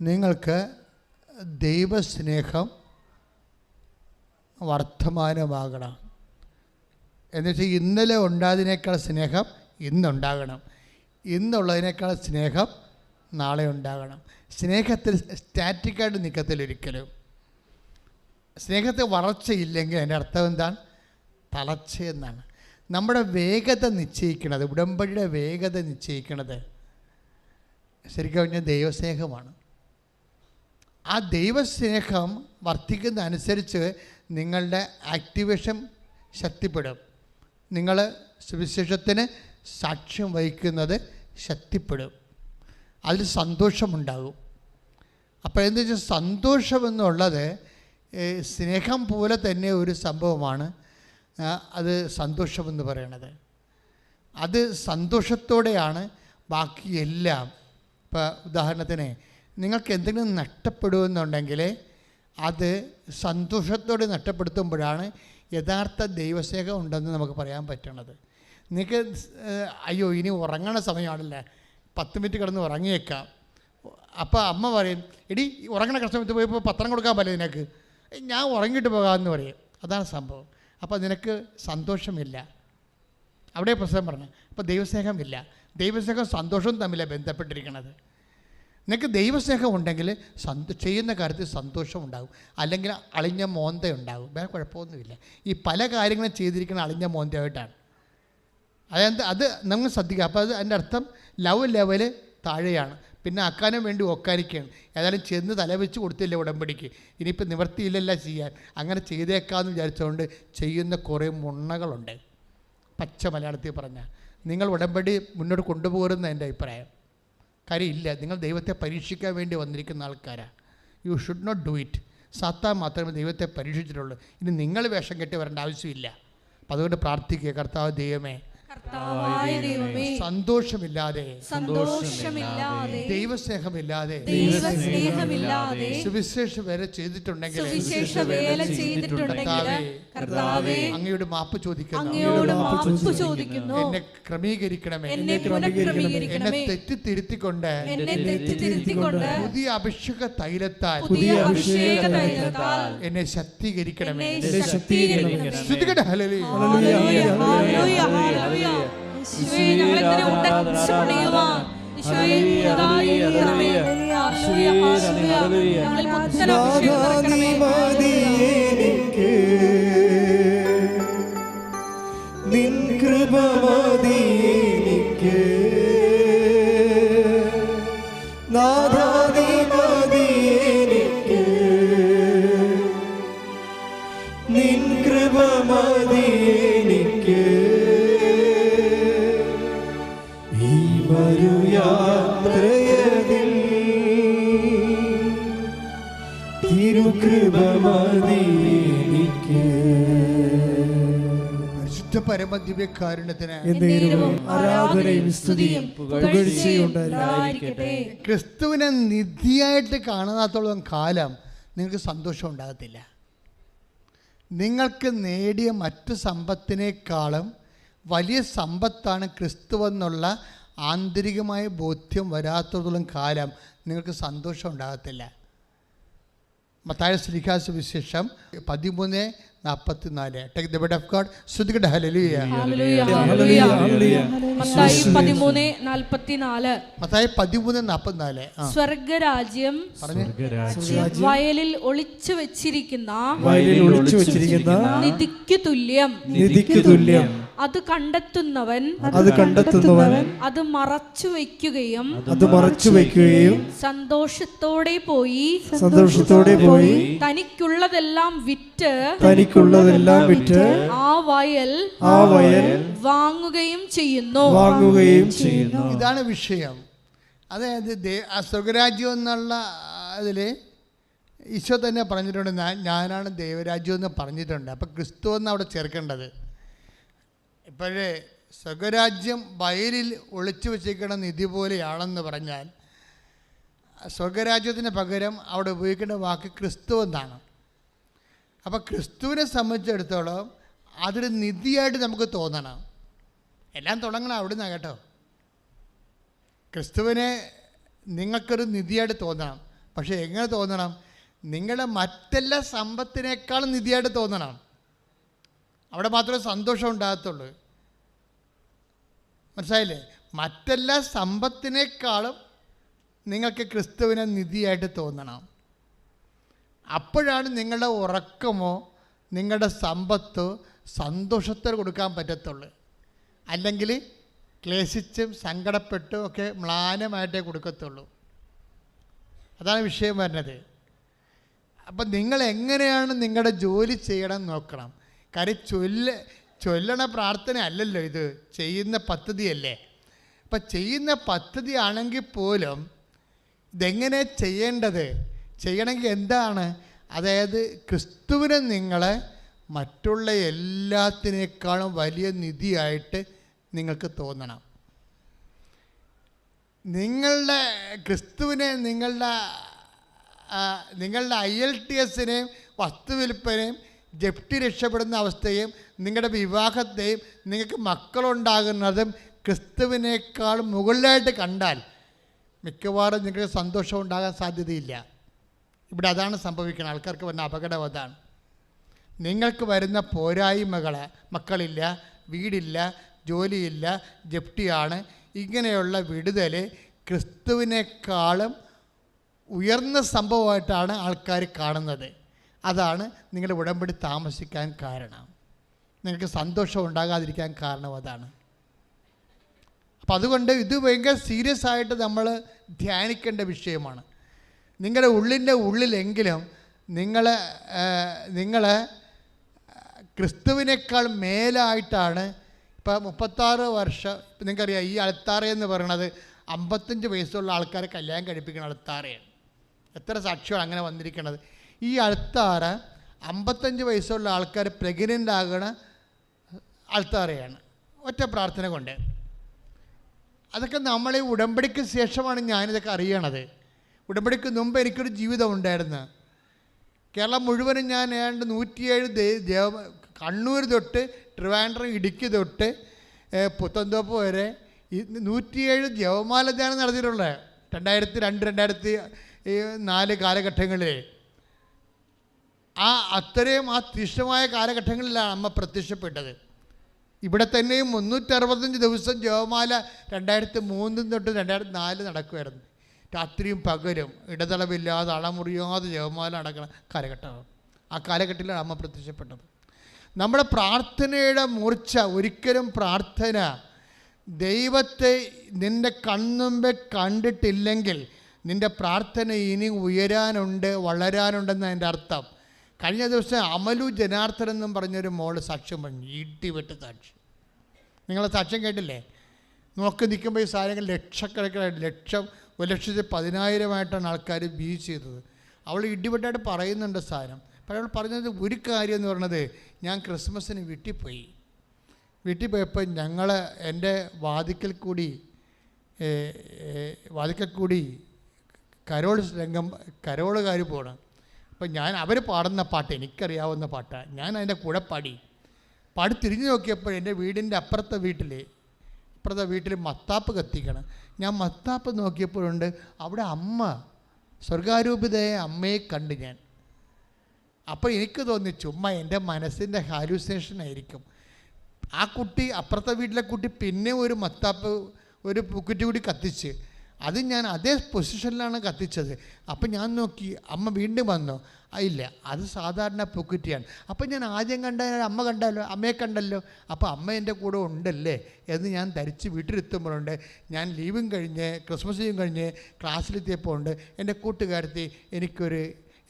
നിങ്ങൾക്ക് ദൈവസ്നേഹം വർത്തമാനമാകണം. എന്നുവെച്ചാൽ ഇന്നലെ ഉണ്ടായതിനേക്കാൾ സ്നേഹം ഇന്നുണ്ടാകണം, ഇന്നുള്ളതിനേക്കാൾ സ്നേഹം നാളെ ഉണ്ടാകണം. സ്നേഹത്തിൽ സ്റ്റാറ്റിക്കായിട്ട് നിൽക്കത്തില്ല ഒരിക്കലും. സ്നേഹത്തിൽ വളർച്ചയില്ലെങ്കിൽ അതിൻ്റെ അർത്ഥം എന്താണ്? തളർച്ചയെന്നാണ്. നമ്മുടെ വേഗത നിശ്ചയിക്കുന്നത്, ഉടമ്പടിയുടെ വേഗത നിശ്ചയിക്കുന്നത് ശരിക്കും പറഞ്ഞാൽ ദൈവസ്നേഹമാണ്. ആ ദൈവസ്നേഹം വർദ്ധിക്കുന്ന അനുസരിച്ച് നിങ്ങളുടെ ആക്ടിവേഷൻ ശക്തിപ്പെടും. നിങ്ങൾ സുവിശേഷത്തിന് സാക്ഷ്യം വഹിക്കുന്നത് ശക്തിപ്പെടും. അതിൽ സന്തോഷമുണ്ടാകും. അപ്പോൾ എന്താ വെച്ചാൽ സന്തോഷമെന്നുള്ളത് സ്നേഹം പോലെ തന്നെ ഒരു സംഭവമാണ്. അത് സന്തോഷമെന്ന് പറയണത്, അത് സന്തോഷത്തോടെയാണ് ബാക്കിയെല്ലാം. ഇപ്പോൾ ഉദാഹരണത്തിന് നിങ്ങൾക്ക് എന്തെങ്കിലും നഷ്ടപ്പെടുമെന്നുണ്ടെങ്കിൽ അത് സന്തോഷത്തോടെ നഷ്ടപ്പെടുത്തുമ്പോഴാണ് യഥാർത്ഥ ദൈവസ്നേഹം ഉണ്ടെന്ന് നമുക്ക് പറയാൻ പറ്റണത്. നിങ്ങൾക്ക് അയ്യോ ഇനി ഉറങ്ങണ സമയമാണല്ലേ, 10 മിനിറ്റ് കിടന്ന് ഉറങ്ങിയേക്കാം. അപ്പോൾ അമ്മ പറയും, എടി ഉറങ്ങണ സമയത്ത് പോയപ്പോൾ പത്രം കൊടുക്കാൻ പറ്റില്ല നിനക്ക്, ഞാൻ ഉറങ്ങിയിട്ട് പോകാമെന്ന് പറയും. അതാണ് സംഭവം. അപ്പോൾ നിനക്ക് സന്തോഷമില്ല, അവിടെ പ്രശ്നം പറഞ്ഞു. അപ്പോൾ ദൈവസ്നേഹമില്ല. ദൈവസ്നേഹം സന്തോഷവും തമ്മിലാണ് ബന്ധപ്പെട്ടിരിക്കുന്നത്. നിനക്ക് ദൈവസ്നേഹം ഉണ്ടെങ്കിൽ ചെയ്യുന്ന കാര്യത്തിൽ സന്തോഷം ഉണ്ടാകും, അല്ലെങ്കിൽ അളിഞ്ഞ മോന്ത ഉണ്ടാകും. വേറെ കുഴപ്പമൊന്നുമില്ല. ഈ പല കാര്യങ്ങളും ചെയ്തിരിക്കുന്ന അളിഞ്ഞ മോന്തയായിട്ടാണ്. അത് നമ്മൾ ശ്രദ്ധിക്കുക. അപ്പോൾ അതിൻ്റെ അർത്ഥം ലവ് ലെവല് താഴെയാണ്. പിന്നെ അക്കാനും വേണ്ടി ഒക്കാനിക്കുകയാണ്. ഏതായാലും ചെന്ന് തലവെച്ച് കൊടുത്തില്ല ഉടമ്പടിക്ക്, ഇനിയിപ്പോൾ നിവർത്തിയില്ലല്ല ചെയ്യാൻ, അങ്ങനെ ചെയ്തേക്കാമെന്ന് വിചാരിച്ചുകൊണ്ട് ചെയ്യുന്ന കുറേ മുണ്ണകളുണ്ട്. പച്ച മലയാളത്തിൽ പറഞ്ഞാൽ നിങ്ങൾ ഉടമ്പടി മുന്നോട്ട് കൊണ്ടുപോകുന്ന എൻ്റെ അഭിപ്രായം. കാര്യമില്ല, നിങ്ങൾ ദൈവത്തെ പരീക്ഷിക്കാൻ വേണ്ടി വന്നിരിക്കുന്ന ആൾക്കാരാണ്. You should not do it. സാത്താൻ മാത്രമേ ദൈവത്തെ പരീക്ഷിച്ചിട്ടുള്ളൂ. ഇനി നിങ്ങൾ വേഷം കെട്ടി വരേണ്ട ആവശ്യമില്ല. അപ്പം അതുകൊണ്ട് പ്രാർത്ഥിക്കുക, കർത്താവ് ദൈവമേ, സന്തോഷമില്ലാതെ ദൈവസ്നേഹമില്ലാതെ സുവിശേഷ വേല ചെയ്തിട്ടുണ്ടെങ്കിൽ അങ്ങയോട് മാപ്പ് ചോദിക്കുന്നു. എന്നെ ക്രമീകരിക്കണമേ, എന്നെ തെറ്റിത്തിരുത്തിക്കൊണ്ട് പുതിയ അഭിഷേക തൈലത്താൽ എന്നെ ശക്തീകരിക്കണമേ. ശ്രുതികട്ടെ ഹല്ലേലൂയ. നിൻ കൃപ മതി എനിക്ക്, നാഥാ നീ മതി എനിക്ക്, നിൻ കൃപ മതി എനിക്ക്. ഈ മരുയാത്രയതിൽ തിരുകൃപ മതി എനിക്ക്. പരമദിവ്യകാരുണ്യത്തിന് ആരാധനയും സ്തുതിയും പുകഴ്ചയും ഉണ്ടായിരിക്കട്ടെ. ക്രിസ്തുവിനെ നിധിയായിട്ട് കാണാത്തോളം കാലം നിങ്ങൾക്ക് സന്തോഷം ഉണ്ടാകത്തില്ല. നിങ്ങൾക്ക് നേടിയ മറ്റു സമ്പത്തിനേക്കാളും വലിയ സമ്പത്താണ് ക്രിസ്തുവെന്നുള്ള ആന്തരികമായ ബോധ്യം വരാത്തോളം കാലം നിങ്ങൾക്ക് സന്തോഷം ഉണ്ടാകത്തില്ല. മത്തായി സുവിശേഷം 13:44. Take the word of God. ശ്രുതികട്ടെ ഹല്ലേലൂയ. മത്തായി 13:44. സ്വർഗ്ഗരാജ്യം വയലിൽ ഒളിച്ചു വെച്ചിരിക്കുന്ന നിധിക്ക് തുല്യം. അത് കണ്ടെത്തുന്നവൻ അത് മറച്ചു വയ്ക്കുകയും സന്തോഷത്തോടെ പോയി തനിക്കുള്ളതെല്ലാം വിറ്റ് ആ വയൽ വാങ്ങുകയും ചെയ്യുന്നു. ഇതാണ് വിഷയം. അതായത് ആ സ്വർഗരാജ്യം എന്നുള്ള അതിൽ ഈശോ തന്നെ പറഞ്ഞിട്ടുണ്ട്, ഞാനാണ് ദൈവരാജ്യം എന്ന് പറഞ്ഞിട്ടുണ്ട്. അപ്പം ക്രിസ്തു എന്ന് അവിടെ ചേർക്കേണ്ടത്. ഇപ്പോഴേ സ്വർഗരാജ്യം വയലിൽ ഒളിച്ചു വെച്ചിരിക്കുന്ന നിധി പോലെയാണെന്ന് പറഞ്ഞാൽ സ്വർഗരാജ്യത്തിന് പകരം അവിടെ ഉപയോഗിക്കേണ്ട വാക്ക് ക്രിസ്തു എന്നാണ്. അപ്പോൾ ക്രിസ്തുവിനെ സംബന്ധിച്ചിടത്തോളം അതൊരു നിധിയായിട്ട് നമുക്ക് തോന്നണം. എല്ലാം തുടങ്ങണം അവിടെ നിന്നാണ് കേട്ടോ. ക്രിസ്തുവിനെ നിങ്ങൾക്കൊരു നിധിയായിട്ട് തോന്നണം. പക്ഷേ എങ്ങനെ തോന്നണം? നിങ്ങളുടെ മറ്റെല്ലാ സമ്പത്തിനേക്കാളും നിധിയായിട്ട് തോന്നണം. അവിടെ മാത്രമേ സന്തോഷം ഉണ്ടാകത്തുള്ളൂ. മനസ്സിലായില്ലേ? മറ്റെല്ലാ സമ്പത്തിനേക്കാളും നിങ്ങൾക്ക് ക്രിസ്തുവിനെ നിധിയായിട്ട് തോന്നണം. അപ്പോഴാണ് നിങ്ങളുടെ ഉറക്കമോ നിങ്ങളുടെ സമ്പത്തോ സന്തോഷത്തോടെ കൊടുക്കാൻ പറ്റത്തുള്ളൂ. അല്ലെങ്കിൽ ക്ലേശിച്ചും സങ്കടപ്പെട്ടും ഒക്കെ മ്ലാനമായിട്ടേ കൊടുക്കത്തുള്ളൂ. അതാണ് വിഷയം വരുന്നത്. അപ്പം നിങ്ങൾ എങ്ങനെയാണ് നിങ്ങളുടെ ജോലി ചെയ്യണം നോക്കണം. കാര്യം ചൊല്ലണ പ്രാർത്ഥന അല്ലല്ലോ ഇത്, ചെയ്യുന്ന പദ്ധതിയല്ലേ. അപ്പം ചെയ്യുന്ന പദ്ധതി ആണെങ്കിൽ പോലും ഇതെങ്ങനെ ചെയ്യേണ്ടത്? ചെയ്യണമെങ്കിൽ എന്താണ്? അതായത് ക്രിസ്തുവിനെ നിങ്ങളെ മറ്റുള്ള എല്ലാത്തിനേക്കാളും വലിയ നിധിയായിട്ട് നിങ്ങൾക്ക് തോന്നണം. നിങ്ങളുടെ ക്രിസ്തുവിനെ നിങ്ങളുടെ ILTSനെയും വസ്തുവിൽപ്പനയും ജപ്തി രക്ഷപ്പെടുന്ന അവസ്ഥയും നിങ്ങളുടെ വിവാഹത്തെയും നിങ്ങൾക്ക് മക്കളുണ്ടാകുന്നതും ക്രിസ്തുവിനേക്കാൾ മുകളിലായിട്ട് കണ്ടാൽ മിക്കവാറും നിങ്ങൾക്ക് സന്തോഷം ഉണ്ടാകാൻ സാധ്യതയില്ല. ഇവിടെ അതാണ് സംഭവിക്കുന്നത്. ആൾക്കാർക്ക് വരുന്ന അപകടം അതാണ്. നിങ്ങൾക്ക് വരുന്ന പോരായ്മകൾ, മക്കളില്ല, വീടില്ല, ജോലിയില്ല, ജപ്തിയാണ്, ഇങ്ങനെയുള്ള വിടുതൽ ക്രിസ്തുവിനേക്കാളും ഉയർന്ന സംഭവമായിട്ടാണ് ആൾക്കാർ കാണുന്നത്. അതാണ് നിങ്ങളുടെ ഉടമ്പടി താമസിക്കാൻ കാരണം, നിങ്ങൾക്ക് സന്തോഷം ഉണ്ടാകാതിരിക്കാൻ കാരണം അതാണ്. അപ്പം അതുകൊണ്ട് ഇത് ഭയങ്കര സീരിയസ് ആയിട്ട് നമ്മൾ ധ്യാനിക്കേണ്ട വിഷയമാണ്. നിങ്ങളുടെ ഉള്ളിലെങ്കിലും നിങ്ങൾ ക്രിസ്തുവിനേക്കാൾ മേലായിട്ടാണ്. ഇപ്പോൾ 36 വർഷം നിങ്ങൾക്കറിയാം, ഈ അൾത്താറ എന്ന് പറയുന്നത് 55 വയസ്സുള്ള ആൾക്കാരെ കല്യാണം കഴിപ്പിക്കുന്ന അൾത്താറയാണ്. എത്ര സാക്ഷിയാണ് അങ്ങനെ വന്നിരിക്കുന്നത്. ഈ അൾത്താറ 55 വയസ്സുള്ള ആൾക്കാർ പ്രഗ്നൻ്റ് ആകുന്ന അൾത്താറയാണ്, ഒറ്റ പ്രാർത്ഥന കൊണ്ട്. അതൊക്കെ നമ്മൾ ഈ ഉടമ്പടിക്ക് ശേഷമാണ് ഞാനിതൊക്കെ അറിയണത്. ഉടമ്പടിക്ക് മുമ്പ് എനിക്കൊരു ജീവിതം ഉണ്ടായിരുന്നു. കേരളം മുഴുവനും ഞാൻ ഏതാണ്ട് 107 കണ്ണൂർ തൊട്ട് ട്രിവാൻഡ്രം, ഇടുക്കി തൊട്ട് പുത്തൻതോപ്പ് വരെ 107 ജപമാല ധ്യാനം നടത്തിയിട്ടുള്ളത് 2002, 2004 കാലഘട്ടങ്ങളിൽ. അത്രയും തീക്ഷ്ണമായ കാലഘട്ടങ്ങളിലാണ് അമ്മ പ്രത്യക്ഷപ്പെട്ടത്. ഇവിടെ തന്നെയും 365 ദിവസം ജപമാല 2003 തൊട്ട് 2004 നടക്കുമായിരുന്നു. രാത്രിയും പകലും ഇടതളവില്ലാതെ അളമുറിയാതെ ജപമാല നടക്കുന്ന കാലഘട്ടമാണ്. ആ കാലഘട്ടത്തിലാണ് അമ്മ പ്രത്യക്ഷപ്പെട്ടത്. നമ്മുടെ പ്രാർത്ഥനയുടെ മൂർച്ച ഒരിക്കലും പ്രാർത്ഥന ദൈവത്തെ നിൻ്റെ കൺമുമ്പേ കണ്ടിട്ടില്ലെങ്കിൽ നിൻ്റെ പ്രാർത്ഥന ഇനി ഉയരാനുണ്ട്, വളരാനുണ്ടെന്ന് അതിൻ്റെ അർത്ഥം. കഴിഞ്ഞ ദിവസം അമലു ജനാർദ്ദൻ എന്നും പറഞ്ഞൊരു മോള് സാക്ഷ്യം പറഞ്ഞു, ഇടിവെട്ട് സാക്ഷി. നിങ്ങളെ സാക്ഷ്യം കേട്ടില്ലേ? നോക്കി നിൽക്കുമ്പോൾ ഈ സാധനങ്ങൾ ലക്ഷക്കണക്കിനായിട്ട് 1,10,000 ആൾക്കാർ ബി ചെയ്തത്. അവൾ ഇടിവെട്ടായിട്ട് പറയുന്നുണ്ട് സാധനം. അപ്പോൾ അവൾ പറഞ്ഞത് ഒരു കാര്യം എന്ന് പറഞ്ഞത്, ഞാൻ ക്രിസ്മസിന് വീട്ടിൽ പോയപ്പോൾ ഞങ്ങൾ എൻ്റെ വാതിക്കൽ കൂടി കരോളുകാർ പോകണം. അപ്പം അവർ പാടുന്ന പാട്ട് എനിക്കറിയാവുന്ന പാട്ടാണ്. ഞാൻ അതിൻ്റെ കൂടെ പാടി തിരിഞ്ഞു നോക്കിയപ്പോൾ എൻ്റെ വീടിൻ്റെ അപ്പുറത്തെ വീട്ടിൽ മത്താപ്പ് കത്തിക്കണം. ഞാൻ മത്താപ്പ് നോക്കിയപ്പോഴുണ്ട് അവിടെ അമ്മ, സ്വർഗാരൂപിതയെ അമ്മയെ കണ്ട് ഞാൻ. അപ്പോൾ എനിക്ക് തോന്നി ചുമ്മാ എൻ്റെ മനസ്സിൻ്റെ ഹാലൂസിനേഷൻ ആയിരിക്കും. ആ കുട്ടി, അപ്പുറത്തെ വീട്ടിലെ കുട്ടി പിന്നെ ഒരു മത്താപ്പ്, ഒരു പൂക്കുറ്റി കൂടി കത്തിച്ച്, അത് ഞാൻ അതേ പൊസിഷനിലാണ് കത്തിച്ചത്. അപ്പം ഞാൻ നോക്കി, അമ്മ വീണ്ടും വന്നോ? ഇല്ല, അത് സാധാരണ പൂക്കുറ്റിയാണ്. അപ്പം ഞാൻ ആദ്യം അമ്മയെ കണ്ടല്ലോ, അപ്പോൾ അമ്മ എൻ്റെ കൂടെ ഉണ്ടല്ലേ എന്ന് ഞാൻ ധരിച്ച് വീട്ടിലെത്തുമ്പോഴുണ്ട്. ഞാൻ ലീവും കഴിഞ്ഞ് ക്രിസ്മസ് ലീവും കഴിഞ്ഞ് ക്ലാസ്സിലെത്തിയപ്പോൾ ഉണ്ട് എൻ്റെ കൂട്ടുകാരത്തി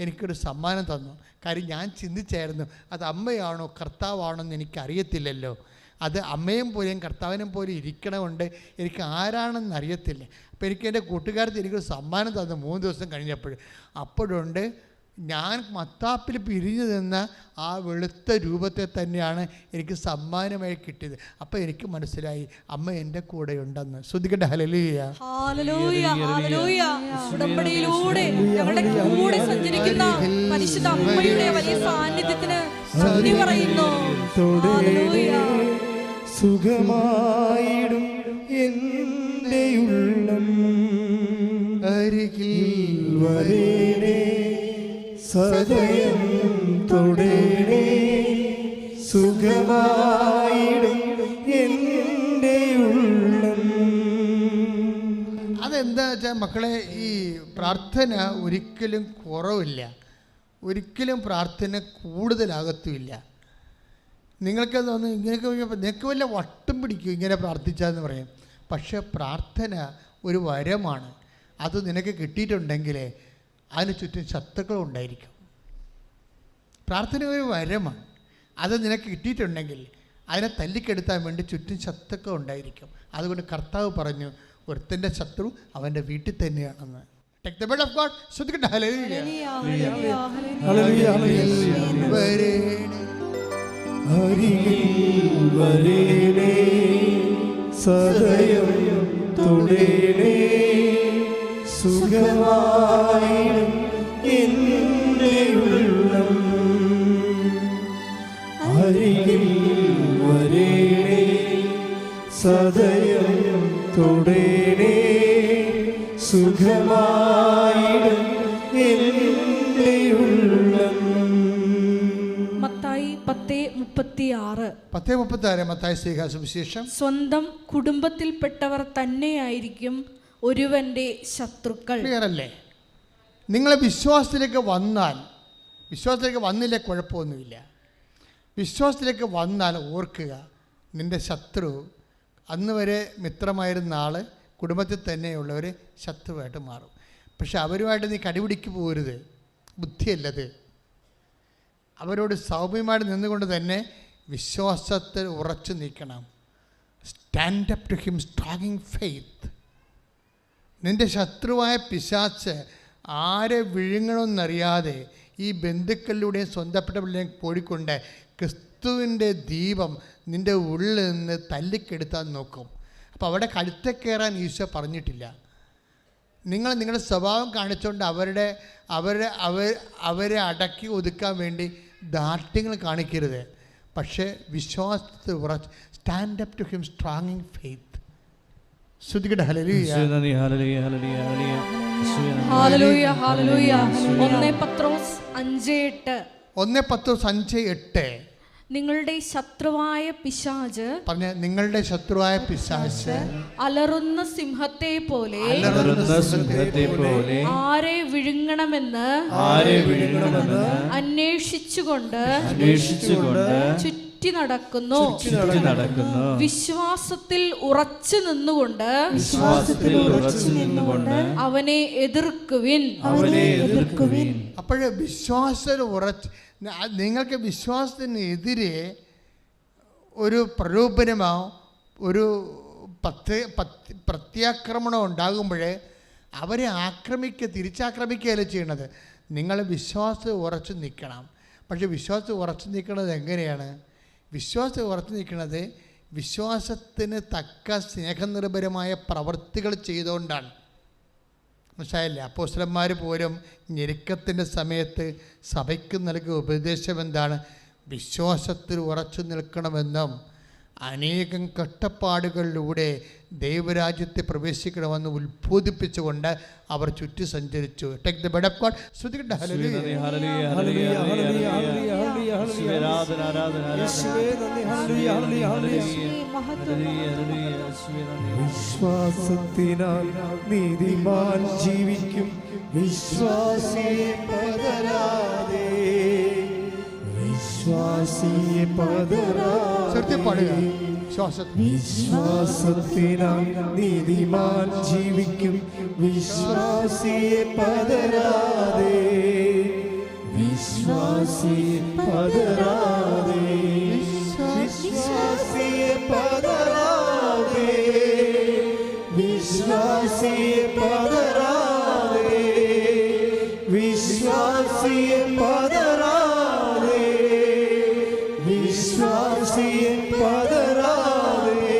എനിക്കൊരു സമ്മാനം തന്നു. കാര്യം ഞാൻ ചിന്തിച്ചായിരുന്നു അത് അമ്മയാണോ കർത്താവാണോ എന്ന് എനിക്കറിയത്തില്ലല്ലോ. അത് അമ്മയും പോലെയും കർത്താവിനും പോലെ ഇരിക്കണമുണ്ട്, എനിക്ക് ആരാണെന്ന് അറിയത്തില്ല. അപ്പോൾ എനിക്ക് എൻ്റെ കൂട്ടുകാരത്തി എനിക്കൊരു സമ്മാനം തന്നു 3 ദിവസം കഴിഞ്ഞപ്പോൾ. അപ്പോഴുണ്ട് ഞാൻ മത്താപ്പിൽ പിരിഞ്ഞു നിന്ന ആ വെളുത്ത രൂപത്തെ തന്നെയാണ് എനിക്ക് സമ്മാനമായി കിട്ടിയത്. അപ്പോൾ എനിക്ക് മനസ്സിലായി അമ്മ എൻ്റെ കൂടെ ഉണ്ടെന്ന്. ശ്രദ്ധിക്കട്ടെ. ഹല്ലേലൂയ, ഹല്ലേലൂയ, ഹല്ലേലൂയ. ഉടമ്പടിയിലൂടെ ഞങ്ങളുടെ കൂടെ സഞ്ചരിക്കുന്ന പരിശുദ്ധ അമ്മയുടെ വലിയ സാന്നിധ്യത്തിന് നന്ദി പറയുന്നു. ഹല്ലേലൂയ. സുഖമായിടും എൻ്റെ ഉള്ളം അരികിൽ വരേണേ സദയം തൊടേണേ സുഖമായിടും എൻ്റെ ഉള്ളം. അതെന്താ വെച്ചാൽ മക്കളെ, ഈ പ്രാർത്ഥന ഒരിക്കലും കുറവില്ല, ഒരിക്കലും പ്രാർത്ഥന കൂടുതലാകത്തുമില്ല. നിങ്ങൾക്ക് തോന്നുന്നു ഇങ്ങനെയൊക്കെ നിങ്ങൾക്ക് വല്ല വട്ടം പിടിക്കും ഇങ്ങനെ പ്രാർത്ഥിച്ചാന്ന് പറയും. പക്ഷേ പ്രാർത്ഥന ഒരു വരമാണ്. അത് നിനക്ക് കിട്ടിയിട്ടുണ്ടെങ്കിൽ അതിന് ചുറ്റും ശത്രുക്കളുണ്ടായിരിക്കും. പ്രാർത്ഥന ഒരു വരമാണ്. അത് നിനക്ക് കിട്ടിയിട്ടുണ്ടെങ്കിൽ അതിനെ തല്ലിക്കെടുത്താൻ വേണ്ടി ചുറ്റും ശത്രുക്കൾ ഉണ്ടായിരിക്കും. അതുകൊണ്ട് കർത്താവ് പറഞ്ഞു, ഒരുത്തൻ്റെ ശത്രു അവൻ്റെ വീട്ടിൽ തന്നെയാണെന്ന്. Take the word of God. ശ്രദ്ധിക്കട്ടെ. ഹല്ലേലൂയ. അരികിൽ വരേണേ സദയം തൊടേണേ സുഖമായിടും എൻ്റെ ഉള്ളം. അരികിൽ വരേണേ സദയം തൊടേണേ സുഖമായിടും എൻ്റെ ഉള്ളം. മത്തായി 10:36. 10:36 മത്തായി സുവിശേഷം. സ്വന്തം കുടുംബത്തിൽപ്പെട്ടവർ തന്നെയായിരിക്കും ഒരുവന്റെ ശത്രുക്കൾ. ക്ലിയർ അല്ലേ? നിങ്ങൾ വിശ്വാസത്തിലേക്ക് വന്നില്ലേ കുഴപ്പമൊന്നുമില്ല. വിശ്വാസത്തിലേക്ക് വന്നാൽ ഓർക്കുക, നിൻ്റെ ശത്രു അന്ന് വരെ മിത്രമായിരുന്ന ആൾ കുടുംബത്തിൽ തന്നെയുള്ളവർ ശത്രുവായിട്ട് മാറും. പക്ഷെ അവരുമായിട്ട് നീ കടിപിടിക്ക് പോകരുത്, ബുദ്ധിയല്ലത്. അവരോട് സൗമ്യമായിട്ട് നിന്നുകൊണ്ട് തന്നെ വിശ്വാസത്തിൽ ഉറച്ചു നിൽക്കണം. Stand up to him strong faith. നിൻ്റെ ശത്രുവായ പിശാച് ആരെ വിഴുങ്ങണമെന്നറിയാതെ ഈ ബന്ധുക്കളിലൂടെയും സ്വന്തപ്പെട്ടവരിലേയും പോയിക്കൊണ്ട് ക്രിസ്തുവിൻ്റെ ദീപം നിൻ്റെ ഉള്ളിൽ നിന്ന് തല്ലിക്കെടുത്താൻ നോക്കും. അപ്പോൾ അവിടെ കഴുത്തെ കയറാൻ ഈശോ പറഞ്ഞിട്ടില്ല. നിങ്ങൾ നിങ്ങളുടെ സ്വഭാവം കാണിച്ചുകൊണ്ട് അവരെ അടക്കി ഒതുക്കാൻ വേണ്ടി ദാർഢ്യങ്ങൾ കാണിക്കരുത്. പക്ഷേ വിശ്വാസത്തിൽ ഉറച്ച് stand up to him strong faith. ശ്രദ്ധിക്കട്ടെ. ഹല്ലേലൂയ. ഹല്ലേലൂയ, ഹല്ലേലൂയ. 1 പത്രോസ് 5:8. 1 പത്രോസ് 5:8. നിങ്ങളുടെ ശത്രുവായ പിശാച് പറഞ്ഞ, നിങ്ങളുടെ ശത്രുവായ പിശാച് അലറുന്ന സിംഹത്തെ പോലെ ആരെ വിഴുങ്ങണമെന്ന് അന്വേഷിച്ചുകൊണ്ട് ചുറ്റി നടക്കുന്നു. വിശ്വാസത്തിൽ ഉറച്ചു നിന്നുകൊണ്ട് അവനെ എതിർക്കുവിൻ. അപ്പോഴേ വിശ്വാസത്തിൽ ഉറച്ച്, നിങ്ങൾക്ക് വിശ്വാസത്തിനെതിരെ ഒരു പ്രലോഭനമോ ഒരു പ്രത്യാക്രമണം ഉണ്ടാകുമ്പോഴേ അവരെ തിരിച്ചാക്രമിക്കുകയല്ല ചെയ്യണത്. നിങ്ങൾ വിശ്വാസത്തിൽ ഉറച്ചു നിൽക്കണം. പക്ഷേ വിശ്വാസത്തിൽ ഉറച്ചു നിൽക്കുന്നത് എങ്ങനെയാണ്? വിശ്വാസത്തിൽ ഉറച്ചു നിൽക്കുന്നത് വിശ്വാസത്തിന് തക്ക സ്നേഹനിർഭരമായ പ്രവൃത്തികൾ ചെയ്തുകൊണ്ടാണ്. മനസ്സിലായില്ലേ? അപ്പോസ്തലന്മാർ പോലും ഞെരുക്കത്തിൻ്റെ സമയത്ത് സഭയ്ക്ക് നൽകിയ ഉപദേശം എന്താണ്? വിശ്വാസത്തിൽ ഉറച്ചു നിൽക്കണമെന്നും അനേകം കഷ്ടപ്പാടുകളിലൂടെ ദൈവരാജ്യത്തെ പ്രവേശിക്കണമെന്ന് ഉത്ബോധിപ്പിച്ചുകൊണ്ട് അവർ ചുറ്റി സഞ്ചരിച്ചു. Take the word of God. ശ്രദ്ധിക്കട്ടെ. വിശ്വാസത്തിനാൽ നീതിമാൻ ജീവിക്കും, വിശ്വാസിയെ പതരാതെ, വിശ്വാസിയെ പതരാതെ. വിശ്വാസത്തിനാൽ നീതിമാൻ ജീവിക്കും, വിശ്വാസിയെ പതരാതെ, വിശ്വാസിയെ പതരാതെ, വിശ്വാസിയെ പതരാതെ, വിശ്വാസിയെ പതരാതെ, വിശ്വാസിയെ പതരാതെ, വിശ്വാസിയെ പതരാതെ.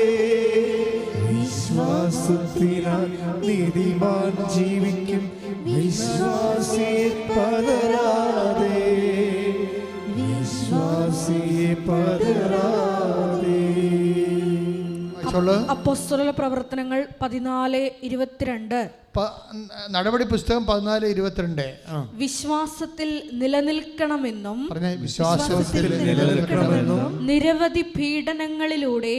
വിശ്വാസത്തിനാൽ നീതിമാൻ ജീവിക്കും, വിശ്വാസിയെ പതരാതെ, വിശ്വാസിയെ പതരാതെ. അപ്പോസ്തല പ്രവർത്തനങ്ങൾ 14:22. നടപടി പുസ്തകം 14:22. വിശ്വാസത്തിൽ നിലനിൽക്കണമെന്നും പറഞ്ഞ വിശ്വാസത്തിൽ നിലനിൽക്കണമെന്നും നിരവധി പീഡനങ്ങളിലൂടെ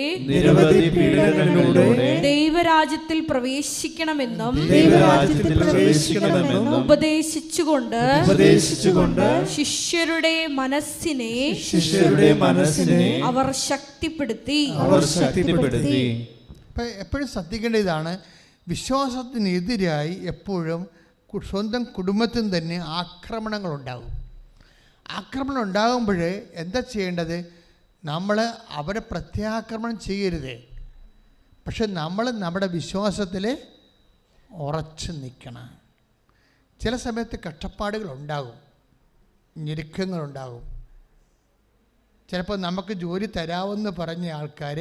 ദൈവരാജ്യത്തിൽ പ്രവേശിക്കണമെന്നും ഉപദേശിച്ചുകൊണ്ട് ശിഷ്യരുടെ മനസ്സിനെ അവർ ശക്തിപ്പെടുത്തി. എപ്പോഴും ശ്രദ്ധിക്കേണ്ട ഇതാണ്, വിശ്വാസത്തിനെതിരായി എപ്പോഴും സ്വന്തം കുടുംബത്തിന് തന്നെ ആക്രമണങ്ങളുണ്ടാകും. ആക്രമണം ഉണ്ടാകുമ്പോൾ എന്താ ചെയ്യേണ്ടത്? നമ്മൾ അവരെ പ്രത്യാക്രമണം ചെയ്യരുത്. പക്ഷെ നമ്മൾ നമ്മുടെ വിശ്വാസത്തിൽ ഉറച്ചു നിൽക്കണം. ചില സമയത്ത് കഷ്ടപ്പാടുകളുണ്ടാകും, ഞെരുക്കങ്ങളുണ്ടാകും. ചിലപ്പോൾ നമുക്ക് ജോലി തരാമെന്ന് പറഞ്ഞ ആൾക്കാർ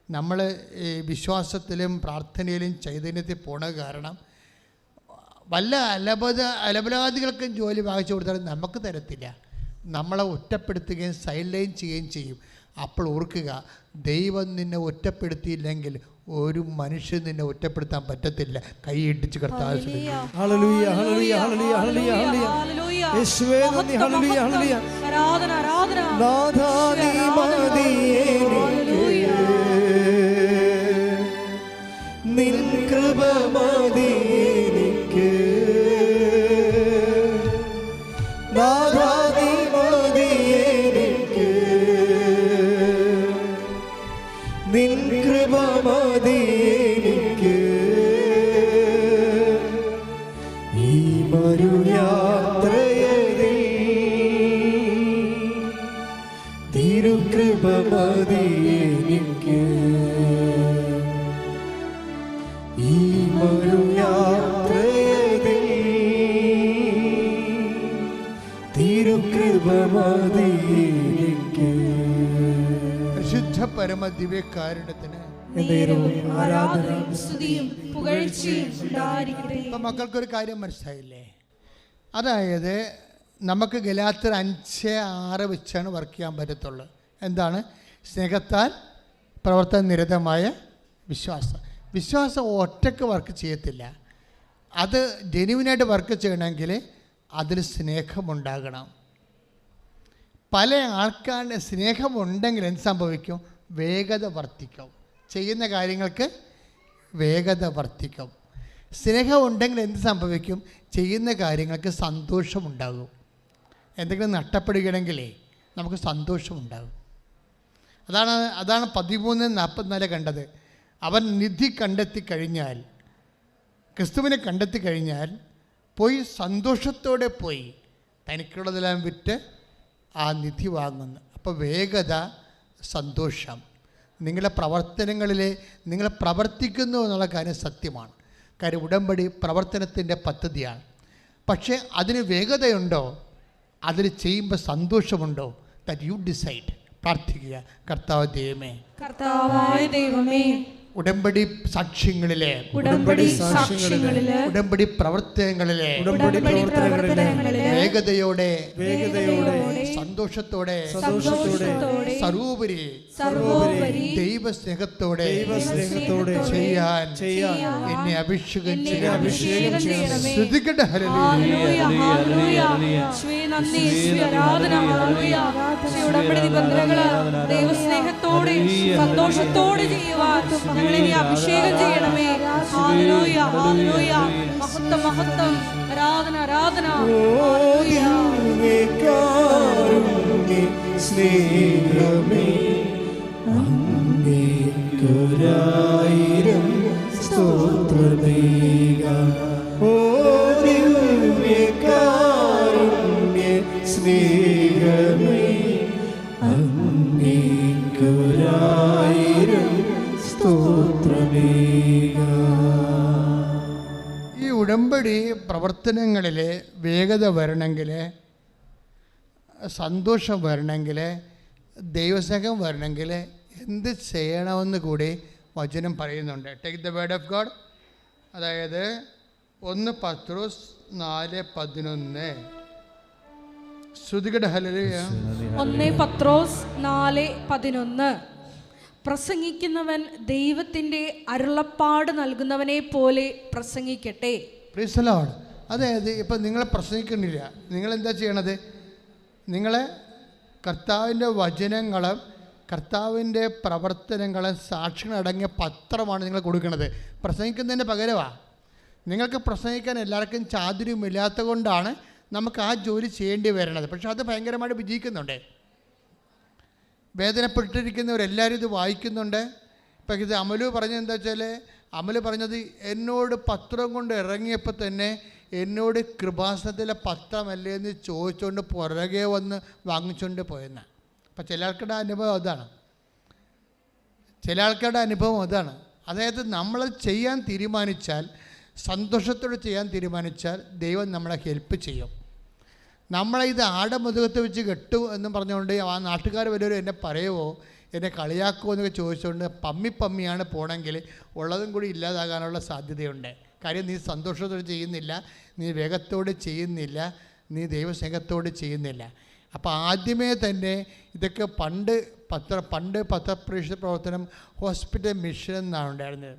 നമ്മൾ ഈ വിശ്വാസത്തിലും പ്രാർത്ഥനയിലും ചൈതന്യത്തിൽ പോണ കാരണം വല്ല അലപരാധികൾക്കും ജോലി വാങ്ങിച്ചു കൊടുത്താലും നമുക്ക് തരത്തില്ല. നമ്മളെ ഒറ്റപ്പെടുത്തുകയും സൈഡ് ചെയ്യുകയും ചെയ്യും. അപ്പോൾ ഓർക്കുക, ദൈവം നിന്നെ ഒറ്റപ്പെടുത്തിയില്ലെങ്കിൽ ഒരു മനുഷ്യൻ നിന്നെ ഒറ്റപ്പെടുത്താൻ പറ്റത്തില്ല. കൈയിടിച്ച് കർത്താവ് നിൻ കൃപ മതി എനിക്ക്, നാഥാ നീ മതി എനിക്ക്, നിൻ കൃപ മതി എനിക്ക്. ഈ മരുയാത്രയതിൽ തിരുകൃപ മതി എനിക്ക്. ഈ മരുയാത്രയതിൽ തിരുകൃപ മതി എനിക്ക്. പരിശുദ്ധ പരമ ദിവ്യകാരുണ്യത്തിന് ആരാധനയും സ്തുതിയും പുകഴ്ചയും ഉണ്ടായിരിക്കട്ടെ. ഇപ്പം മക്കൾക്കൊരു കാര്യം മനസ്സിലായില്ലേ? അതായത് നമുക്ക് ഗലാത്യർ 5:6 വെച്ചാണ് വർക്ക് ചെയ്യാൻ പറ്റത്തുള്ളൂ. എന്താണ്? സ്നേഹത്താൽ പ്രവർത്തന നിരതമായ വിശ്വാസം. വിശ്വാസം ഒറ്റയ്ക്ക് വർക്ക് ചെയ്യത്തില്ല. അത് ജെന്യുവിനായിട്ട് വർക്ക് ചെയ്യണമെങ്കിൽ അതിൽ സ്നേഹമുണ്ടാകണം. പല ആൾക്കാരുടെ സ്നേഹമുണ്ടെങ്കിൽ എന്ത് സംഭവിക്കും? വേഗത വർദ്ധിക്കും. ചെയ്യുന്ന കാര്യങ്ങൾക്ക് വേഗത വർദ്ധിക്കും. സ്നേഹമുണ്ടെങ്കിൽ എന്ത് സംഭവിക്കും? ചെയ്യുന്ന കാര്യങ്ങൾക്ക് സന്തോഷമുണ്ടാകും. എന്തെങ്കിലും നഷ്ടപ്പെടുകയാണെങ്കിലേ നമുക്ക് സന്തോഷമുണ്ടാകും. അതാണ് 13:44 കണ്ടത്. അവൻ നിധി കണ്ടെത്തി കഴിഞ്ഞാൽ, ക്രിസ്തുവിനെ കണ്ടെത്തി കഴിഞ്ഞാൽ പോയി സന്തോഷത്തോടെ പോയി തനിക്കുള്ളതെല്ലാം വിറ്റ് ആ നിധി വാങ്ങുന്നു. അപ്പോൾ വേഗത, സന്തോഷം. നിങ്ങളുടെ പ്രവർത്തനങ്ങളിൽ നിങ്ങൾ പ്രവർത്തിക്കുന്നു എന്നുള്ള കാര്യം സത്യമാണ്. കാര്യം ഉടമ്പടി പ്രവർത്തനത്തിൻ്റെ പദ്ധതിയാണ്. പക്ഷേ അതിന് വേഗതയുണ്ടോ? അതിൽ ചെയ്യുമ്പോൾ സന്തോഷമുണ്ടോ? That you decide. പ്രാർത്ഥിക്കുക, കർത്താവ് ദൈവമേ, കർത്താവായ ദൈവമേ, ഉടമ്പടി സാക്ഷ്യങ്ങളിലെ, ഉടമ്പടി സാക്ഷ്യങ്ങളിലെ, ഉടമ്പടി പ്രവർത്തനങ്ങളിലെ വേഗതയോടെ, സന്തോഷത്തോടെ, സർവോപരി ദൈവസ്നേഹത്തോടെ ചെയ്യാൻ എന്നെ അഭിഷേകം ചെയ്യണം. ശ്രദ്ധിക്കട്ടെ. ഹല്ലേലൂയ, ഹല്ലേലൂയ. നന്ദി, ആരാധന, ഹല്ലേലൂയ. ഉടമ്പടി നിബന്ധനകള് ദൈവസ്നേഹത്തോടെ സന്തോഷത്തോടെ ചെയ്യുവാൻ ഞങ്ങളെ നീ അഭിഷേകം ചെയ്യണമേ. Hallelujah, hallelujah. മഹത്വം, മഹത്വം. ആരാധന, ആരാധന. സ്നേഹമേ അങ്ങേക്കൊരായിരം സ്തോത്രമേക. ഓ ദിവ്യകാരുണ്യ സ്നേഹമേ അങ്ങേക്കൊരായിരം സ്തോത്രമേക. ഈ ഉടമ്പടി പ്രവർത്തനങ്ങളിൽ വേഗത വരണമെങ്കിൽ, സന്തോഷം വരണമെങ്കിൽ, ദൈവസ്നേഹം വരണമെങ്കിൽ എന്ത് ചെയ്യണമെന്ന് കൂടി വചനം പറയുന്നുണ്ട്. Take the word of God. അതായത് 1 പത്രോസ് 4:11. ശ്രുതികട ഹല്ലേലൂയ. 1 പത്രോസ് 4:11. പ്രസംഗിക്കുന്നവൻ ദൈവത്തിൻ്റെ അരുളപ്പാട് നൽകുന്നവനെ പോലെ പ്രസംഗിക്കട്ടെ. Praise the Lord. അതായത് ഇപ്പം നിങ്ങൾ പ്രസംഗിക്കുന്നില്ല, നിങ്ങളെന്താ ചെയ്യണത്? നിങ്ങളെ കർത്താവിൻ്റെ വചനങ്ങളും കർത്താവിൻ്റെ പ്രവർത്തനങ്ങളും സാക്ഷികളടങ്ങിയ പത്രമാണ് നിങ്ങൾ കൊടുക്കുന്നത്. പ്രസംഗിക്കുന്നതിന് പകരമാണ്. നിങ്ങൾക്ക് പ്രസംഗിക്കാൻ എല്ലാവർക്കും ചാതുര്യമില്ലാത്ത കൊണ്ടാണ് നമുക്ക് ആ ജോലി ചെയ്യേണ്ടി വരണത്. പക്ഷെ അത് ഭയങ്കരമായിട്ട് വിജയിക്കുന്നുണ്ട്. വേദനപ്പെട്ടിരിക്കുന്നവരെല്ലാവരും ഇത് വായിക്കുന്നുണ്ട്. ഇപ്പം ഇത് അമലു പറഞ്ഞത് എന്താ വെച്ചാൽ, അമല് പറഞ്ഞത് എന്നോട് പത്രം കൊണ്ട് ഇറങ്ങിയപ്പോൾ തന്നെ എന്നോട് കൃപാസനത്തിലെ പത്രമല്ലേ എന്ന് ചോദിച്ചുകൊണ്ട് പുറകെ വന്ന് വാങ്ങിച്ചുകൊണ്ട് പോയെന്ന്. അപ്പം ചില ആൾക്കാരുടെ അനുഭവം അതാണ്. ചില ആൾക്കാരുടെ അനുഭവം അതാണ്. അതായത് നമ്മൾ ചെയ്യാൻ തീരുമാനിച്ചാൽ, സന്തോഷത്തോടെ ചെയ്യാൻ തീരുമാനിച്ചാൽ ദൈവം നമ്മളെ ഹെൽപ്പ് ചെയ്യും. നമ്മളെ ഇത് ആടമുതുകത്ത് വെച്ച് കെട്ടു എന്നും പറഞ്ഞുകൊണ്ട് ആ നാട്ടുകാർ വല്ലവരും എന്നെ പറയുമോ, എന്നെ കളിയാക്കുമോ എന്നൊക്കെ ചോദിച്ചുകൊണ്ട് പമ്മിയാണ് പോകണമെങ്കിൽ ഉള്ളതും കൂടി ഇല്ലാതാകാനുള്ള സാധ്യതയുണ്ട്. കാര്യം നീ സന്തോഷത്തോടെ ചെയ്യുന്നില്ല, നീ വേഗത്തോടെ ചെയ്യുന്നില്ല, നീ ദൈവസ്നേഹത്തോടെ ചെയ്യുന്നില്ല. അപ്പോൾ ആദ്യമേ തന്നെ ഇതൊക്കെ പണ്ട് പത്രപ്രേക്ഷക പ്രവർത്തനം ഹോസ്പിറ്റൽ മിഷൻ എന്നാണ് ഉണ്ടായിരുന്നത്.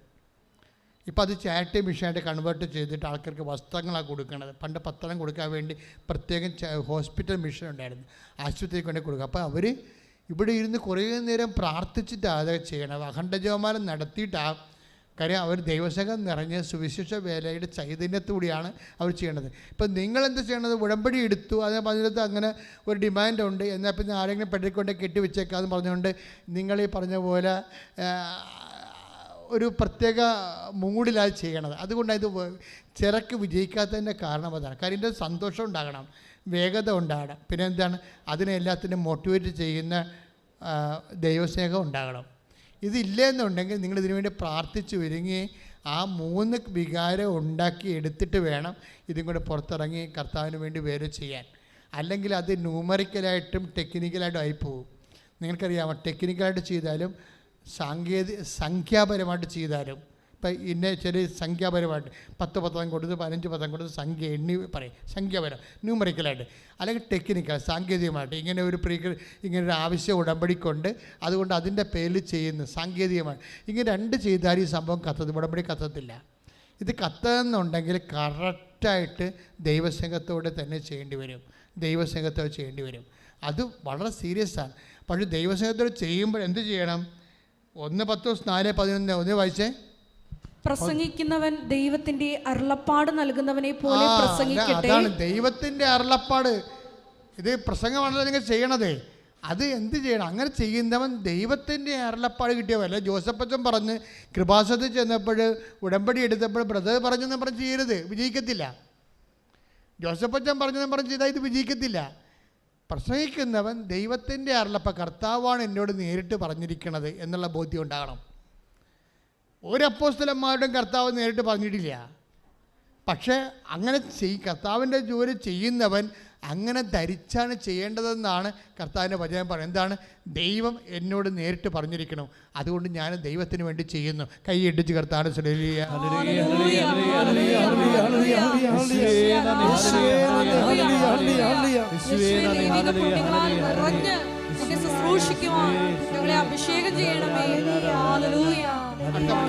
ഇപ്പോൾ അത് ചാരിറ്റി മിഷനായിട്ട് കൺവേർട്ട് ചെയ്തിട്ട് ആൾക്കാർക്ക് വസ്ത്രങ്ങളാണ് കൊടുക്കുന്നത്. പണ്ട് പത്രം കൊടുക്കാൻ വേണ്ടി പ്രത്യേകം ഹോസ്പിറ്റൽ മിഷൻ ഉണ്ടായിരുന്നു, ആശുപത്രിക്ക് വേണ്ടി കൊടുക്കുക. അപ്പോൾ അവർ ഇവിടെ ഇരുന്ന് കുറേ നേരം പ്രാർത്ഥിച്ചിട്ടാണ് അതൊക്കെ ചെയ്യണത്. അഖണ്ഡജപമാല നടത്തിയിട്ടാണ്. കാര്യം അവർ ദൈവസ്നേഹം നിറഞ്ഞ സുവിശേഷ വേലയുടെ ചൈതന്യത്തോടെയാണ് അവർ ചെയ്യണത്. ഇപ്പം നിങ്ങളെന്ത് ചെയ്യണത്? ഉടമ്പടി എടുത്തു, അതിനകത്ത് അങ്ങനെ ഒരു ഡിമാൻഡുണ്ട്, എന്നാൽ പിന്നെ ആരെങ്കിലും പെട്ടിക്കൊണ്ട് കെട്ടിവെച്ചേക്കാന്ന് പറഞ്ഞുകൊണ്ട് നിങ്ങൾ ഈ പറഞ്ഞ പോലെ ഒരു പ്രത്യേക മൂഡിലാണ് ചെയ്യണത്. അതുകൊണ്ടാണ് ഇത് ചിലക്ക് വിജയിക്കാത്തതിൻ്റെ കാരണം അതാണ്. കാര്യം ഇതിൻ്റെ സന്തോഷം ഉണ്ടാകണം, വേഗത ഉണ്ടാകണം, പിന്നെ എന്താണ് അതിനെ എല്ലാത്തിനും മോട്ടിവേറ്റ് ചെയ്യുന്ന ദൈവസ്നേഹം ഉണ്ടാകണം. ഇതില്ലെന്നുണ്ടെങ്കിൽ നിങ്ങളിതിനു വേണ്ടി പ്രാർത്ഥിച്ച് ഒരുങ്ങി ആ 3 വികാരം ഉണ്ടാക്കി എടുത്തിട്ട് വേണം ഇതും കൂടെ പുറത്തിറങ്ങി കർത്താവിന് വേണ്ടി വേറെ ചെയ്യാൻ. അല്ലെങ്കിൽ അത് ന്യൂമറിക്കലായിട്ടും ടെക്നിക്കലായിട്ടും ആയിപ്പോവും. നിങ്ങൾക്കറിയാമോ, ടെക്നിക്കലായിട്ട് ചെയ്താലും സംഖ്യാപരമായിട്ട് ചെയ്താലും, ഇപ്പം ഇന്ന ചെറിയ സംഖ്യാപരമായിട്ട് 10 പത്രം കൊടുത്ത് 15 പത്രം കൊടുത്ത് സംഖ്യ എണ്ണി പറയും, സംഖ്യാപരം ന്യൂമറിക്കലായിട്ട്. അല്ലെങ്കിൽ ടെക്നിക്കൽ സാങ്കേതികമായിട്ട് ഇങ്ങനെ ഒരു ആവശ്യം ഉടമ്പടിക്കൊണ്ട് അതുകൊണ്ട് അതിൻ്റെ പേരിൽ ചെയ്യുന്നു സാങ്കേതികമായിട്ട്. ഇങ്ങനെ 2 ചെയ്താൽ ഈ സംഭവം ഉടമ്പടി കത്തത്തില്ല. ഇത് കത്തുന്നുണ്ടെങ്കിൽ കറക്റ്റായിട്ട് ദൈവസ്നേഹത്തോടെ തന്നെ ചെയ്യേണ്ടി വരും, ദൈവസ്നേഹത്തോടെ ചെയ്യേണ്ടി വരും. അത് വളരെ സീരിയസ് ആണ്. പക്ഷേ ദൈവസ്നേഹത്തോടെ ചെയ്യുമ്പോൾ എന്ത് ചെയ്യണം? 1 പത്രോസ് 4:11 ഒന്ന് വായിച്ചേ. പ്രസംഗിക്കുന്നവൻ ദൈവത്തിന്റെ അരുളപ്പാട് നൽകുന്നവനെ പോലെ പ്രസംഗിക്കട്ടെ. അതാണ് ദൈവത്തിന്റെ അരുളപ്പാട്. ഇത് പ്രസംഗമാണല്ലോ നിങ്ങൾ ചെയ്യണത്. അത് എന്ത് ചെയ്യണം? അങ്ങനെ ചെയ്യുന്നവൻ ദൈവത്തിൻ്റെ അരുളപ്പാട് കിട്ടിയവല്ല. ജോസഫച്ചൻ പറഞ്ഞ് കൃപാസനത്തിൽ ചെന്നപ്പോൾ ഉടമ്പടി എടുത്തപ്പോൾ ബ്രദർ പറഞ്ഞെന്ന് പറഞ്ഞ് ചെയ്യരുത്, വിജയിക്കത്തില്ല. ജോസഫച്ചൻ പറഞ്ഞെന്ന് പറഞ്ഞ് ചെയ്താൽ ഇത് വിജയിക്കത്തില്ല. പ്രസംഗിക്കുന്നവൻ ദൈവത്തിൻ്റെ അരുളപ്പാട്, കർത്താവാണ് എന്നോട് നേരിട്ട് പറഞ്ഞിരിക്കുന്നത് എന്നുള്ള ബോധ്യം ഉണ്ടാകണം. ഒരു അപ്പോസ്തലന്മാരുടെയും കർത്താവ് നേരിട്ട് പറഞ്ഞിട്ടില്ല. പക്ഷേ അങ്ങനെ കർത്താവിൻ്റെ ജോലി ചെയ്യുന്നവൻ അങ്ങനെ ധരിച്ചാണ് ചെയ്യേണ്ടതെന്നാണ് കർത്താവിൻ്റെ വചനം പറയുന്നത്. എന്താണ്? ദൈവം എന്നോട് നേരിട്ട് പറഞ്ഞിരിക്കണം, അതുകൊണ്ട് ഞാൻ ദൈവത്തിന് വേണ്ടി ചെയ്യുന്നു. കൈ ഇടിച്ച് കർത്താവിനെ അഭിഷേകം ചെയ്യണമേ.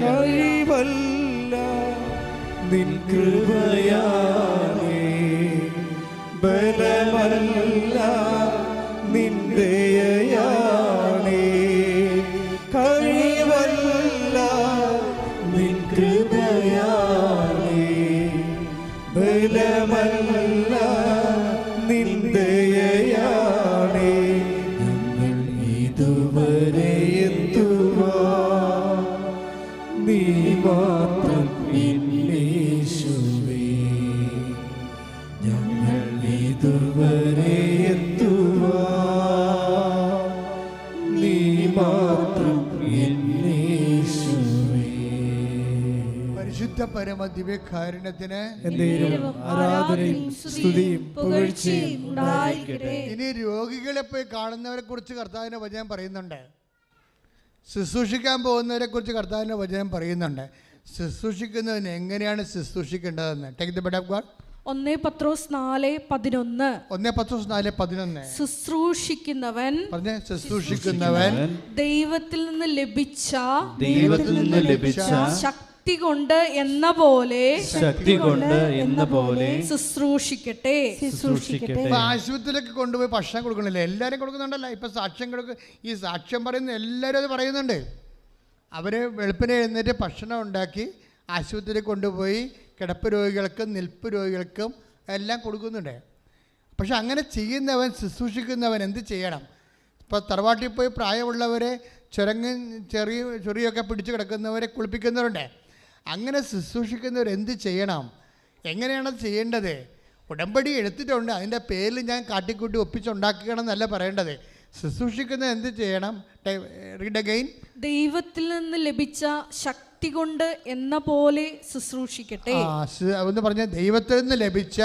കഴിവല്ല നിൻ കൃപയാലേ, ബലമല്ല നിൻ ദയയാലേ. കഴിവല്ല നിൻ കൃപയാലേ, ബലമല്ല നിൻ ദയയാലേ. ഞങ്ങൾ ഇതുവരെ നീ മാത്രം യേശുവേ, ഞങ്ങൾ ഇതുവരെ നീ മാത്രം യേശുവേ. പരിശുദ്ധ പരമ ദിവ്യകാരുണ്യത്തിന് ആരാധനയും സ്തുതിയും പുകഴ്ചയും ഉണ്ടായിരിക്കട്ടെ. ഇനി രോഗികളെ പോയി കാണുന്നവരെ കുറിച്ച് കർത്താവിന്റെ വചനം പറയുന്നുണ്ട്. ശുശ്രൂഷിക്കാൻ പോകുന്നവരെ കുറിച്ച് കർത്താവിൻ്റെ വചനം പറയുന്നുണ്ട്. ശുശ്രൂഷിക്കുന്നവന് എങ്ങനെയാണ് ശുശ്രൂഷിക്കേണ്ടതെന്ന്. Take the word of God. 1 Pathros 4:11. 1 Pathros 4:11. ശുശ്രൂഷിക്കുന്നവൻ പറഞ്ഞേ, ശുശ്രൂഷിക്കുന്നവൻ ദൈവത്തിൽ നിന്ന് ലഭിച്ച ശക്തി കൊണ്ട് എന്ന പോലെ ശുശ്രൂഷിക്കട്ടെ. ഇപ്പൊ ആശുപത്രിയിലൊക്കെ കൊണ്ടുപോയി ഭക്ഷണം കൊടുക്കണില്ലേ? എല്ലാവരും കൊടുക്കുന്നുണ്ടല്ലോ. ഇപ്പൊ സാക്ഷ്യം ഈ സാക്ഷ്യം പറയുന്ന എല്ലാവരും അത് പറയുന്നുണ്ട്. അവര് വെളുപ്പിനെ എഴുന്നേറ്റ് ഭക്ഷണം ഉണ്ടാക്കി ആശുപത്രിയിൽ കൊണ്ടുപോയി കിടപ്പ് രോഗികൾക്കും നിൽപ്പ് രോഗികൾക്കും എല്ലാം കൊടുക്കുന്നുണ്ട്. പക്ഷെ അങ്ങനെ ചെയ്യുന്നവൻ, ശുശ്രൂഷിക്കുന്നവൻ എന്ത് ചെയ്യണം? ഇപ്പോൾ തറവാട്ടിൽ പോയി പ്രായമുള്ളവരെ ചെറിയൊക്കെ പിടിച്ച് കിടക്കുന്നവരെ കുളിപ്പിക്കുന്നവരുണ്ട്. അങ്ങനെ ശുശ്രൂഷിക്കുന്നവർ എന്ത് ചെയ്യണം? എങ്ങനെയാണത് ചെയ്യേണ്ടത്? ഉടമ്പടി എടുത്തിട്ടുണ്ട്, അതിൻ്റെ പേരിൽ ഞാൻ കാട്ടിക്കൂട്ടി ഒപ്പിച്ചുണ്ടാക്കണം എന്നല്ല പറയേണ്ടത്. ശുശ്രൂഷിക്കുന്നത് എന്ത് ചെയ്യണം? Read again. ദൈവത്തിൽ നിന്ന് ലഭിച്ച ശക്തി കൊണ്ട് എന്ന പോലെ ശുശ്രൂഷിക്കട്ടെ. ഒന്ന് പറഞ്ഞ, ദൈവത്തിൽ നിന്ന് ലഭിച്ച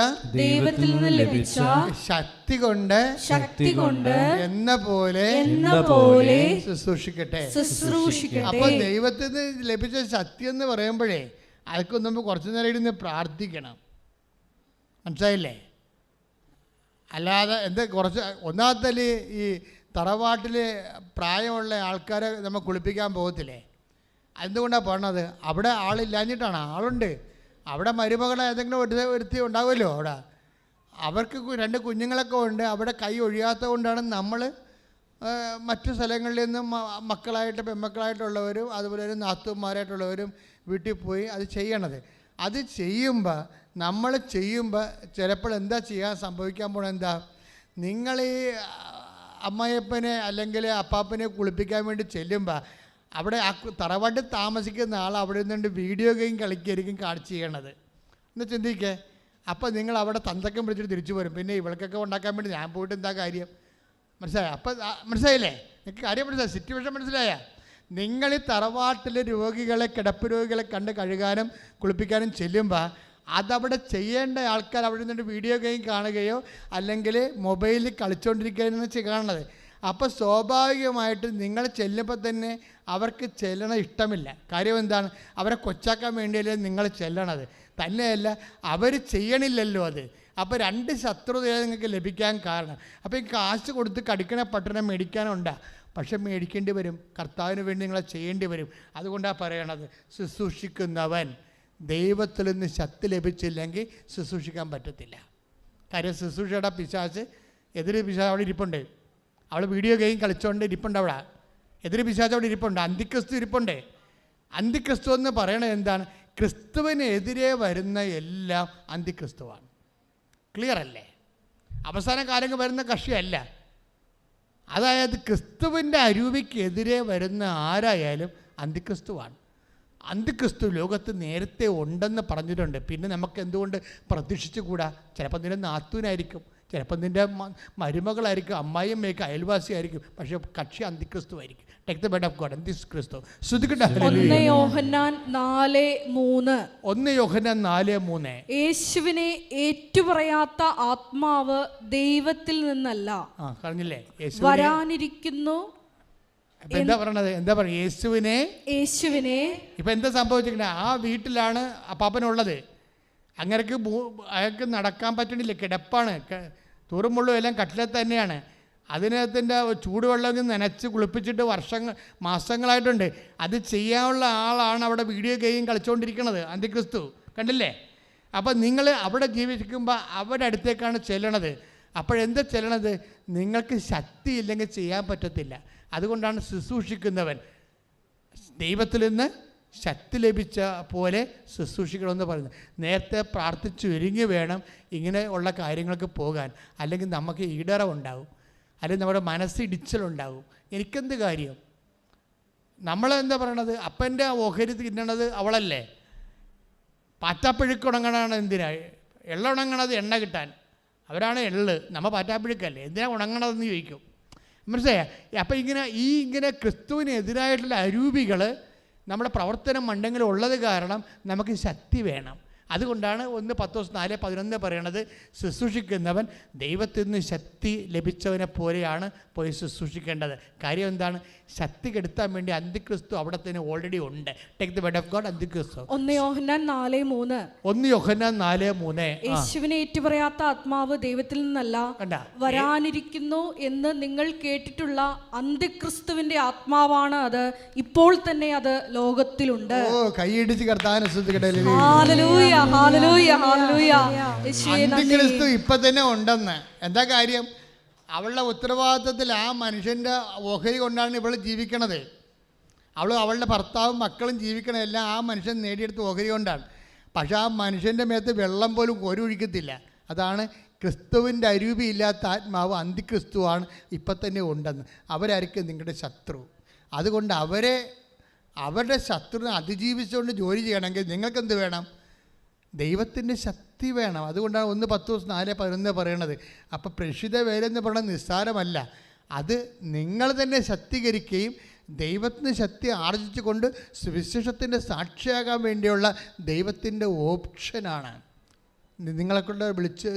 ശക്തി കൊണ്ട് എന്ന പോലെ ശുശ്രൂഷിക്കട്ടെ. അപ്പൊ ദൈവത്തിൽ നിന്ന് ലഭിച്ച ശക്തി എന്ന് പറയുമ്പോഴേ അതൊക്കെ നമ്മൾ കുറച്ചു നേരം ഇരുന്ന് പ്രാർത്ഥിക്കണം. മനസ്സിലായില്ലേ? അല്ലാതെ കുറച്ച് ഒന്നാമത്തെ ഈ തറവാട്ടിൽ പ്രായമുള്ള ആൾക്കാരെ നമ്മൾ കുളിപ്പിക്കാൻ പോകത്തില്ലേ? എന്തുകൊണ്ടാണ് പോകണത്? അവിടെ ആളില്ലാഞ്ഞിട്ടാണ്. ആളുണ്ട്. അവിടെ മരുമകളെ ഏതെങ്കിലും ഒരുത്തി ഉണ്ടാവുമല്ലോ അവിടെ. അവർക്ക് 2 കുഞ്ഞുങ്ങളൊക്കെ ഉണ്ട്. അവിടെ കൈ ഒഴിയാത്തത് കൊണ്ടാണ് നമ്മൾ മറ്റു സ്ഥലങ്ങളിൽ നിന്നും മക്കളായിട്ട് പെൺമക്കളായിട്ടുള്ളവരും അതുപോലെ ഒരു നാത്തൂന്മാരായിട്ടുള്ളവരും വീട്ടിൽ പോയി അത് ചെയ്യണത്. അത് ചെയ്യുമ്പോൾ ചിലപ്പോൾ എന്താ ചെയ്യാൻ സംഭവിക്കാൻ പോകണം? എന്താ, നിങ്ങൾ ഈ അമ്മയപ്പനെ അല്ലെങ്കിൽ അപ്പാപ്പനെ കുളിപ്പിക്കാൻ വേണ്ടി ചെല്ലുമ്പോൾ അവിടെ ആ തറവാട്ടിൽ താമസിക്കുന്ന ആൾ അവിടെ നിന്നുകൊണ്ട് വീഡിയോ ഗെയിം കളിക്കായിരിക്കും കാണിച്ച് ചെയ്യണത് എന്ന് ചിന്തിക്കേ. അപ്പോൾ നിങ്ങൾ അവിടെ തന്തക്കം പിടിച്ചിട്ട് തിരിച്ചു വരും. പിന്നെ ഇവൾക്കൊക്കെ ഉണ്ടാക്കാൻ വേണ്ടി ഞാൻ പോയിട്ട് എന്താ കാര്യം? മനസ്സിലായോ? അപ്പം മനസ്സിലായില്ലേ? നിങ്ങൾക്ക് കാര്യം മനസ്സിലായി? സിറ്റുവേഷൻ മനസ്സിലായ? നിങ്ങൾ ഈ തറവാട്ടിൽ രോഗികളെ, കിടപ്പ് രോഗികളെ കണ്ട് കഴുകാനും കുളിപ്പിക്കാനും ചെല്ലുമ്പോൾ അതവിടെ ചെയ്യേണ്ട ആൾക്കാർ അവിടെ നിന്നിട്ട് വീഡിയോ ഗെയിം കാണുകയോ അല്ലെങ്കിൽ മൊബൈലിൽ കളിച്ചുകൊണ്ടിരിക്കുകയെന്ന് കാണുന്നത്. അപ്പോൾ സ്വാഭാവികമായിട്ട് നിങ്ങൾ ചെല്ലുമ്പോൾ തന്നെ അവർക്ക് ചെല്ലണ ഇഷ്ടമില്ല. കാര്യം എന്താണ്? അവരെ കൊച്ചാക്കാൻ വേണ്ടിയല്ലേ നിങ്ങൾ ചെല്ലണത്. തന്നെയല്ല, അവർ ചെയ്യണില്ലല്ലോ അത്. അപ്പോൾ 2 ശത്രുതയാണ് നിങ്ങൾക്ക് ലഭിക്കാൻ കാരണം. അപ്പോൾ ഈ കാശ് കൊടുത്ത് കടിക്കണ പട്ടണം മേടിക്കാനുണ്ടാ, പക്ഷെ മേടിക്കേണ്ടി വരും. കർത്താവിന് വേണ്ടി നിങ്ങളെ ചെയ്യേണ്ടി വരും. അതുകൊണ്ടാണ് പറയണത്, ശുശ്രൂഷിക്കുന്നവൻ ദൈവത്തിൽ നിന്ന് ശക്തി ലഭിച്ചില്ലെങ്കിൽ ശുശ്രൂഷിക്കാൻ പറ്റത്തില്ല. കാര്യം ശുശ്രൂഷയുടെ പിശാച്, എതിര് പിശാച് അവിടെ ഇരിപ്പുണ്ട്. അവൾ വീഡിയോ ഗെയിം കളിച്ചുകൊണ്ട് ഇരിപ്പുണ്ട്. അവിടെ എതിര് പിശാച് അവിടെ ഇരിപ്പുണ്ട്. അന്തിക്രിസ്തു ഇരിപ്പുണ്ട്. അന്തിക്രിസ്തു എന്ന് പറയണത് എന്താണ്? ക്രിസ്തുവിനെതിരെ വരുന്ന എല്ലാം അന്തിക്രിസ്തുവാണ്. ക്ലിയർ അല്ലേ? അവസാന കാലങ്ങൾ വരുന്ന കക്ഷിയല്ല. അതായത് ക്രിസ്തുവിൻ്റെ അരൂപിക്കെതിരെ വരുന്ന ആരായാലും അന്തിക്രിസ്തുവാണ്. അന്തിക്രിസ്തു ലോകത്ത് നേരത്തെ ഉണ്ടെന്ന് പറഞ്ഞിട്ടുണ്ട്. പിന്നെ നമുക്ക് എന്തുകൊണ്ട് പ്രതീക്ഷിച്ചുകൂടാ? ചിലപ്പോൾ നിന്റെ നാത്തൂനായിരിക്കും, ചിലപ്പോൾ നിൻ്റെ മരുമകളായിരിക്കും, അമ്മായിയമ്മയൊക്കെ അയൽവാസിയായിരിക്കും. പക്ഷേ കക്ഷി അന്തിക്രിസ്തു ആയിരിക്കും. Take the word of God, അന്തിക്രിസ്തു. 1 യോഹന്നാൻ 4:3. യേശുവിനെ ഏറ്റുപറയാത്ത ആത്മാവ് ദൈവത്തിൽ നിന്നല്ല, പറഞ്ഞില്ലേ? വരാനിരിക്കുന്നു. എന്താ പറയണത്? എന്താ പറയുക? യേശുവിനെ ഇപ്പം എന്താ സംഭവിച്ചിരിക്കുന്നത്? ആ വീട്ടിലാണ് അപ്പാപ്പനുള്ളത്. അങ്ങനെക്ക് അയാൾക്ക് നടക്കാൻ പറ്റണില്ല, കിടപ്പാണ്. തൂറുമുള്ളും എല്ലാം കട്ടിലത്ത് തന്നെയാണ്. അതിനകത്തിൻ്റെ ചൂടുവെള്ളം നനച്ച് കുളിപ്പിച്ചിട്ട് മാസങ്ങളായിട്ടുണ്ട്. അത് ചെയ്യാനുള്ള ആളാണ് അവിടെ വീഡിയോ ഗെയിം കളിച്ചുകൊണ്ടിരിക്കുന്നത്, അന്തിക്രിസ്തു. കണ്ടില്ലേ? അപ്പം നിങ്ങൾ അവിടെ ജീവിക്കുമ്പോൾ അവരുടെ അടുത്തേക്കാണ് ചെല്ലണത്. അപ്പോഴെന്താ ചെല്ലണത്? നിങ്ങൾക്ക് ശക്തി ഇല്ലെങ്കിൽ ചെയ്യാൻ പറ്റത്തില്ല. അതുകൊണ്ടാണ് ശുശ്രൂഷിക്കുന്നവൻ ദൈവത്തിൽ നിന്ന് ശക്തി ലഭിച്ച പോലെ ശുശ്രൂഷിക്കണമെന്ന് പറയുന്നത്. നേരത്തെ പ്രാർത്ഥിച്ച് ഒരുങ്ങി വേണം ഇങ്ങനെ ഉള്ള കാര്യങ്ങൾക്ക് പോകാൻ. അല്ലെങ്കിൽ നമുക്ക് ഈടറവുണ്ടാവും, അല്ലെങ്കിൽ നമ്മുടെ മനസ്സിടിച്ചിലുണ്ടാവും. എനിക്കെന്ത് കാര്യം? നമ്മളെന്താ പറയണത്? അപ്പൻ്റെ ഓഹരി തിന്നണത് അവളല്ലേ? പാറ്റാപ്പിഴുക്കുണങ്ങണാണ് എന്തിനാ? എള്ള ഉണങ്ങണത് എണ്ണ കിട്ടാൻ. അവരാണ് എള്ള്, നമ്മൾ പാറ്റാപ്പിഴുക്കല്ലേ. എന്തിനാണ് ഉണങ്ങണതെന്ന് ചോദിക്കും. മനസ്സിലായ? അപ്പം ഇങ്ങനെ ക്രിസ്തുവിനെതിരായിട്ടുള്ള അരൂപികൾ നമ്മുടെ പ്രവർത്തനം മണ്ഡലങ്ങളിൽ ഉള്ളത് കാരണം നമുക്ക് ശക്തി വേണം. അതുകൊണ്ടാണ് 1-4-11 പറയണത്, ശുശ്രൂഷിക്കുന്നവൻ ദൈവത്തിൽ നിന്ന് ശക്തി ലഭിച്ചവനെ പോലെയാണ് പോയി ശുശ്രൂഷിക്കേണ്ടത്. കാര്യം എന്താണ്? ശക്തി കെടുത്താൻ വേണ്ടി അന്തിക്രിസ്തു അവിടെ തന്നെ ഓൾറെഡി ഉണ്ട്. Take the word of God. അന്തിക്രിസ്തു 1 യോഹന്നാൻ 4:3. 1 യോഹന്നാൻ 4:3. യേശുവിനെ ഏറ്റുപറയാത്ത ആത്മാവ് ദൈവത്തിൽ നിന്നല്ല, വരാനിരിക്കുന്നു എന്ന് നിങ്ങൾ കേട്ടിട്ടുള്ള അന്തിക്രിസ്തുവിന്റെ ആത്മാവാണ് അത്. ഇപ്പോൾ തന്നെ അത് ലോകത്തിലുണ്ട്. കൈയിടിച്ച് കർത്താവിനെ സ്തുതിക്കട്ടെ. ഹല്ലേലൂയ, ഹല്ലേലൂയ, ഹല്ലേലൂയ. യേശുവേ നന്ദി. അന്തിക്രിസ്തു ഇപ്പൊ തന്നെ ഉണ്ടെന്ന്. എന്താ കാര്യം? അവളുടെ ഉത്തരവാദിത്വത്തിൽ ആ മനുഷ്യൻ്റെ ഓഹരി കൊണ്ടാണ് ഇവൾ ജീവിക്കണത്. അവളുടെ ഭർത്താവും മക്കളും ജീവിക്കണതെല്ലാം ആ മനുഷ്യൻ നേടിയെടുത്ത ഓഹരി കൊണ്ടാണ്. പക്ഷെ ആ മനുഷ്യൻ്റെ മേത്ത് വെള്ളം പോലും ഒഴിക്കത്തില്ല. അതാണ് ക്രിസ്തുവിൻ്റെ അരൂപിയില്ലാത്ത ആത്മാവ് അന്തിക്രിസ്തുവാണ് ഇപ്പം തന്നെ ഉണ്ടെന്ന്. അവരായിരിക്കും നിങ്ങളുടെ ശത്രു. അതുകൊണ്ട് അവരുടെ ശത്രുവിനെ അതിജീവിച്ചുകൊണ്ട് ജോലി ചെയ്യണമെങ്കിൽ നിങ്ങൾക്കെന്ത് വേണം? ദൈവത്തിൻ്റെ ശക്തി വേണം. അതുകൊണ്ടാണ് 1-4-11 പറയണത്. അപ്പോൾ പ്രേക്ഷിത വേലെന്ന് പറയുന്നത് നിസ്സാരമല്ല. അത് നിങ്ങൾ തന്നെ ശക്തീകരിക്കുകയും ദൈവത്തിന് ശക്തി ആർജിച്ചുകൊണ്ട് സുവിശേഷത്തിൻ്റെ സാക്ഷിയാകാൻ വേണ്ടിയുള്ള ദൈവത്തിൻ്റെ ഓപ്ഷനാണ്. നിങ്ങളെക്കൊണ്ട്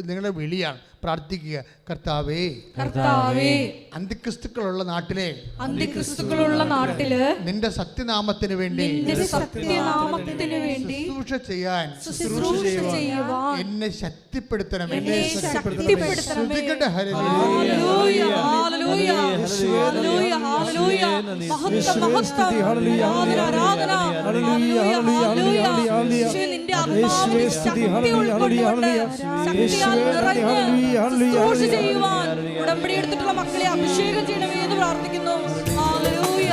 നിങ്ങളുടെ വിളിയാണ്. പ്രാർത്ഥിക്കുക, കർത്താവേ, അന്തിക്രിസ്തുക്കളുള്ള നാട്ടിലെ നിന്റെ സത്യനാമത്തിന് വേണ്ടി ശുശ്രൂഷ ചെയ്യാൻ എന്നെ ശക്തിപ്പെടുത്തണമേ. ഉടമ്പടി എടുത്തിട്ടുള്ള മക്കളെ അഭിഷേകം ചെയ്യണമേ എന്ന് പ്രാർത്ഥിക്കുന്നു. ഹല്ലേലൂയ,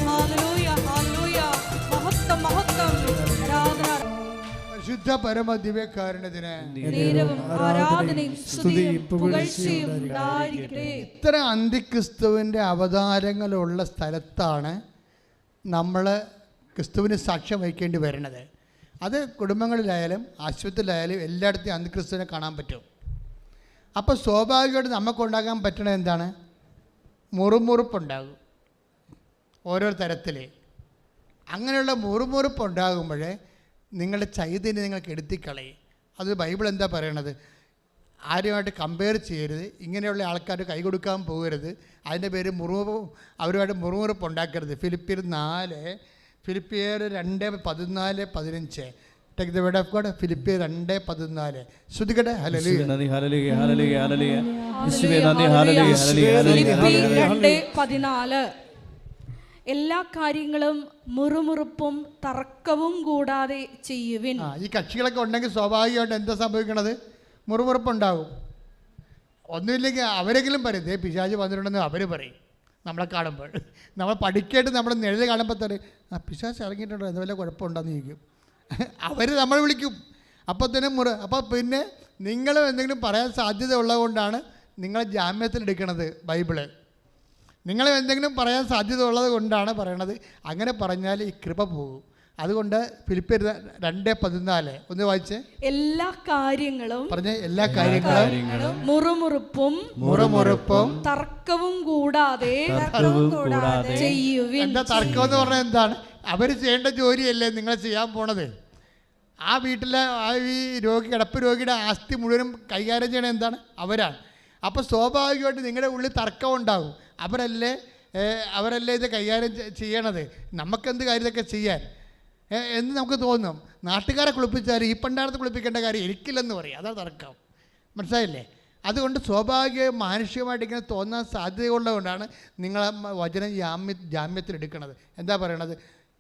ഹല്ലേലൂയ, ഹല്ലേലൂയ. മഹത്വം, മഹത്വം, ആരാധന. പരിശുദ്ധ പരമദിവ്യകാരുണ്യത്തിന് ആരാധനയും സ്തുതിയും പുകഴ്ചയും ഉണ്ടായിരിക്കട്ടെ. ഇത്ര അന്തിക്രിസ്തുവിൻ്റെ അവതാരങ്ങളുള്ള സ്ഥലത്താണ് നമ്മൾ ക്രിസ്തുവിന് സാക്ഷ്യം വഹിക്കേണ്ടി വരുന്നത്. അത് കുടുംബങ്ങളിലായാലും ആശുപത്രിയിലായാലും എല്ലായിടത്തും അന്തിക്രിസ്തുവിനെ കാണാൻ പറ്റും. അപ്പോൾ സ്വാഭാവികമായിട്ട് നമുക്കുണ്ടാകാൻ പറ്റണത് എന്താണ്? മുറുമുറുപ്പുണ്ടാകും ഓരോ തരത്തിൽ. അങ്ങനെയുള്ള മുറുമുറുപ്പുണ്ടാകുമ്പോൾ നിങ്ങളുടെ ചൈതന്യം നിങ്ങൾ കെടുത്തിക്കളയും. അത് ബൈബിൾ എന്താ പറയണത്? ആരുമായിട്ട് കമ്പയർ ചെയ്യരുത്. ഇങ്ങനെയുള്ള ആൾക്കാർ കൈ കൊടുക്കാൻ പോകരുത്. അതിൻ്റെ പേര് അവരുമായിട്ട് മുറുമുറുപ്പ് ഉണ്ടാക്കരുത്. Philippiar 2:14-15. Take the word of God. Philippiar 2:14. ശ്രുതികട്ടെ. ഹല്ലേലൂയ, ഹല്ലേലൂയ, ഹല്ലേലൂയ, ഹല്ലേലൂയ. യേശുവേ നന്ദി, ഹല്ലേലൂയ, ഹല്ലേലൂയ. 2:14. എല്ലാ കാര്യങ്ങളും മുറുമുറുപ്പും തർക്കവും കൂടാതെ ചെയ്യുവിൻ. ഈ കക്ഷികളൊക്കെ ഉണ്ടെങ്കിൽ സ്വാഭാവികമായിട്ട് എന്താ സംഭവിക്കണത്? മുറുമുറുപ്പുണ്ടാകും. ഒന്നുമില്ലെങ്കിൽ അവരെങ്കിലും പറയും, ദേ പിശാച് വന്നിട്ടുണ്ടെന്ന് അവർ പറയും. നമ്മളെ കാണുമ്പോൾ നമ്മൾ പഠിക്കേട്ട് നമ്മുടെ നിഴൽ കാണുമ്പോൾ പറയും, ആ പിശാച് ഇറങ്ങിയിട്ടുണ്ടോ, എന്ത് വല്ല കുഴപ്പമുണ്ടെന്ന് ചോദിക്കും. അവർ നമ്മൾ വിളിക്കും. അപ്പോൾ തന്നെ അപ്പോൾ പിന്നെ നിങ്ങളും എന്തെങ്കിലും പറയാൻ സാധ്യത ഉള്ളതുകൊണ്ടാണ് നിങ്ങൾ ജാമ്യത്തിലെടുക്കണത് ബൈബിള്. നിങ്ങൾ എന്തെങ്കിലും പറയാൻ സാധ്യത ഉള്ളത് കൊണ്ടാണ് പറയണത്. അങ്ങനെ പറഞ്ഞാൽ ഈ കൃപ പോകും. അതുകൊണ്ട് ഫിലിപ്പിയർ 2:14 ഒന്ന് വായിച്ചേ. എല്ലാ കാര്യങ്ങളും പറഞ്ഞേ, എല്ലാ കാര്യങ്ങളും മുറുമുറുപ്പും തർക്കവും കൂടാതെ ചെയ്യുവിൻ. എന്താ തർക്കം എന്ന് പറഞ്ഞാൽ എന്താണ്? അവർ ചെയ്യേണ്ട ജോലിയല്ലേ നിങ്ങൾ ചെയ്യാൻ പോണത്. ആ വീട്ടിലെ ഈ കിടപ്പ് രോഗിയുടെ ആസ്തി മുഴുവനും കൈകാര്യം ചെയ്യണത് എന്താണ്? അവരാണ്. അപ്പോൾ സ്വാഭാവികമായിട്ട് നിങ്ങളുടെ ഉള്ളിൽ തർക്കം ഉണ്ടാകും. അവരല്ലേ ഇത് കൈകാര്യം ചെയ്യണത്, നമുക്കെന്ത് കാര്യമൊക്കെ ചെയ്യാൻ എന്ന് നമുക്ക് തോന്നും. നാട്ടുകാരെ കുളിപ്പിച്ചാൽ ഈ പണ്ടാരത്ത് കുളിപ്പിക്കേണ്ട കാര്യം എനിക്കില്ലെന്ന് പറയും. അതാണ് തർക്കം. മനസ്സിലായില്ലേ? അതുകൊണ്ട് സ്വാഭാവികമായും മാനുഷികമായിട്ട് ഇങ്ങനെ തോന്നാൻ സാധ്യതയുള്ളതുകൊണ്ടാണ് നിങ്ങൾ വചനം ജാമ്യത്തിലെടുക്കുന്നത്. എന്താ പറയണത്?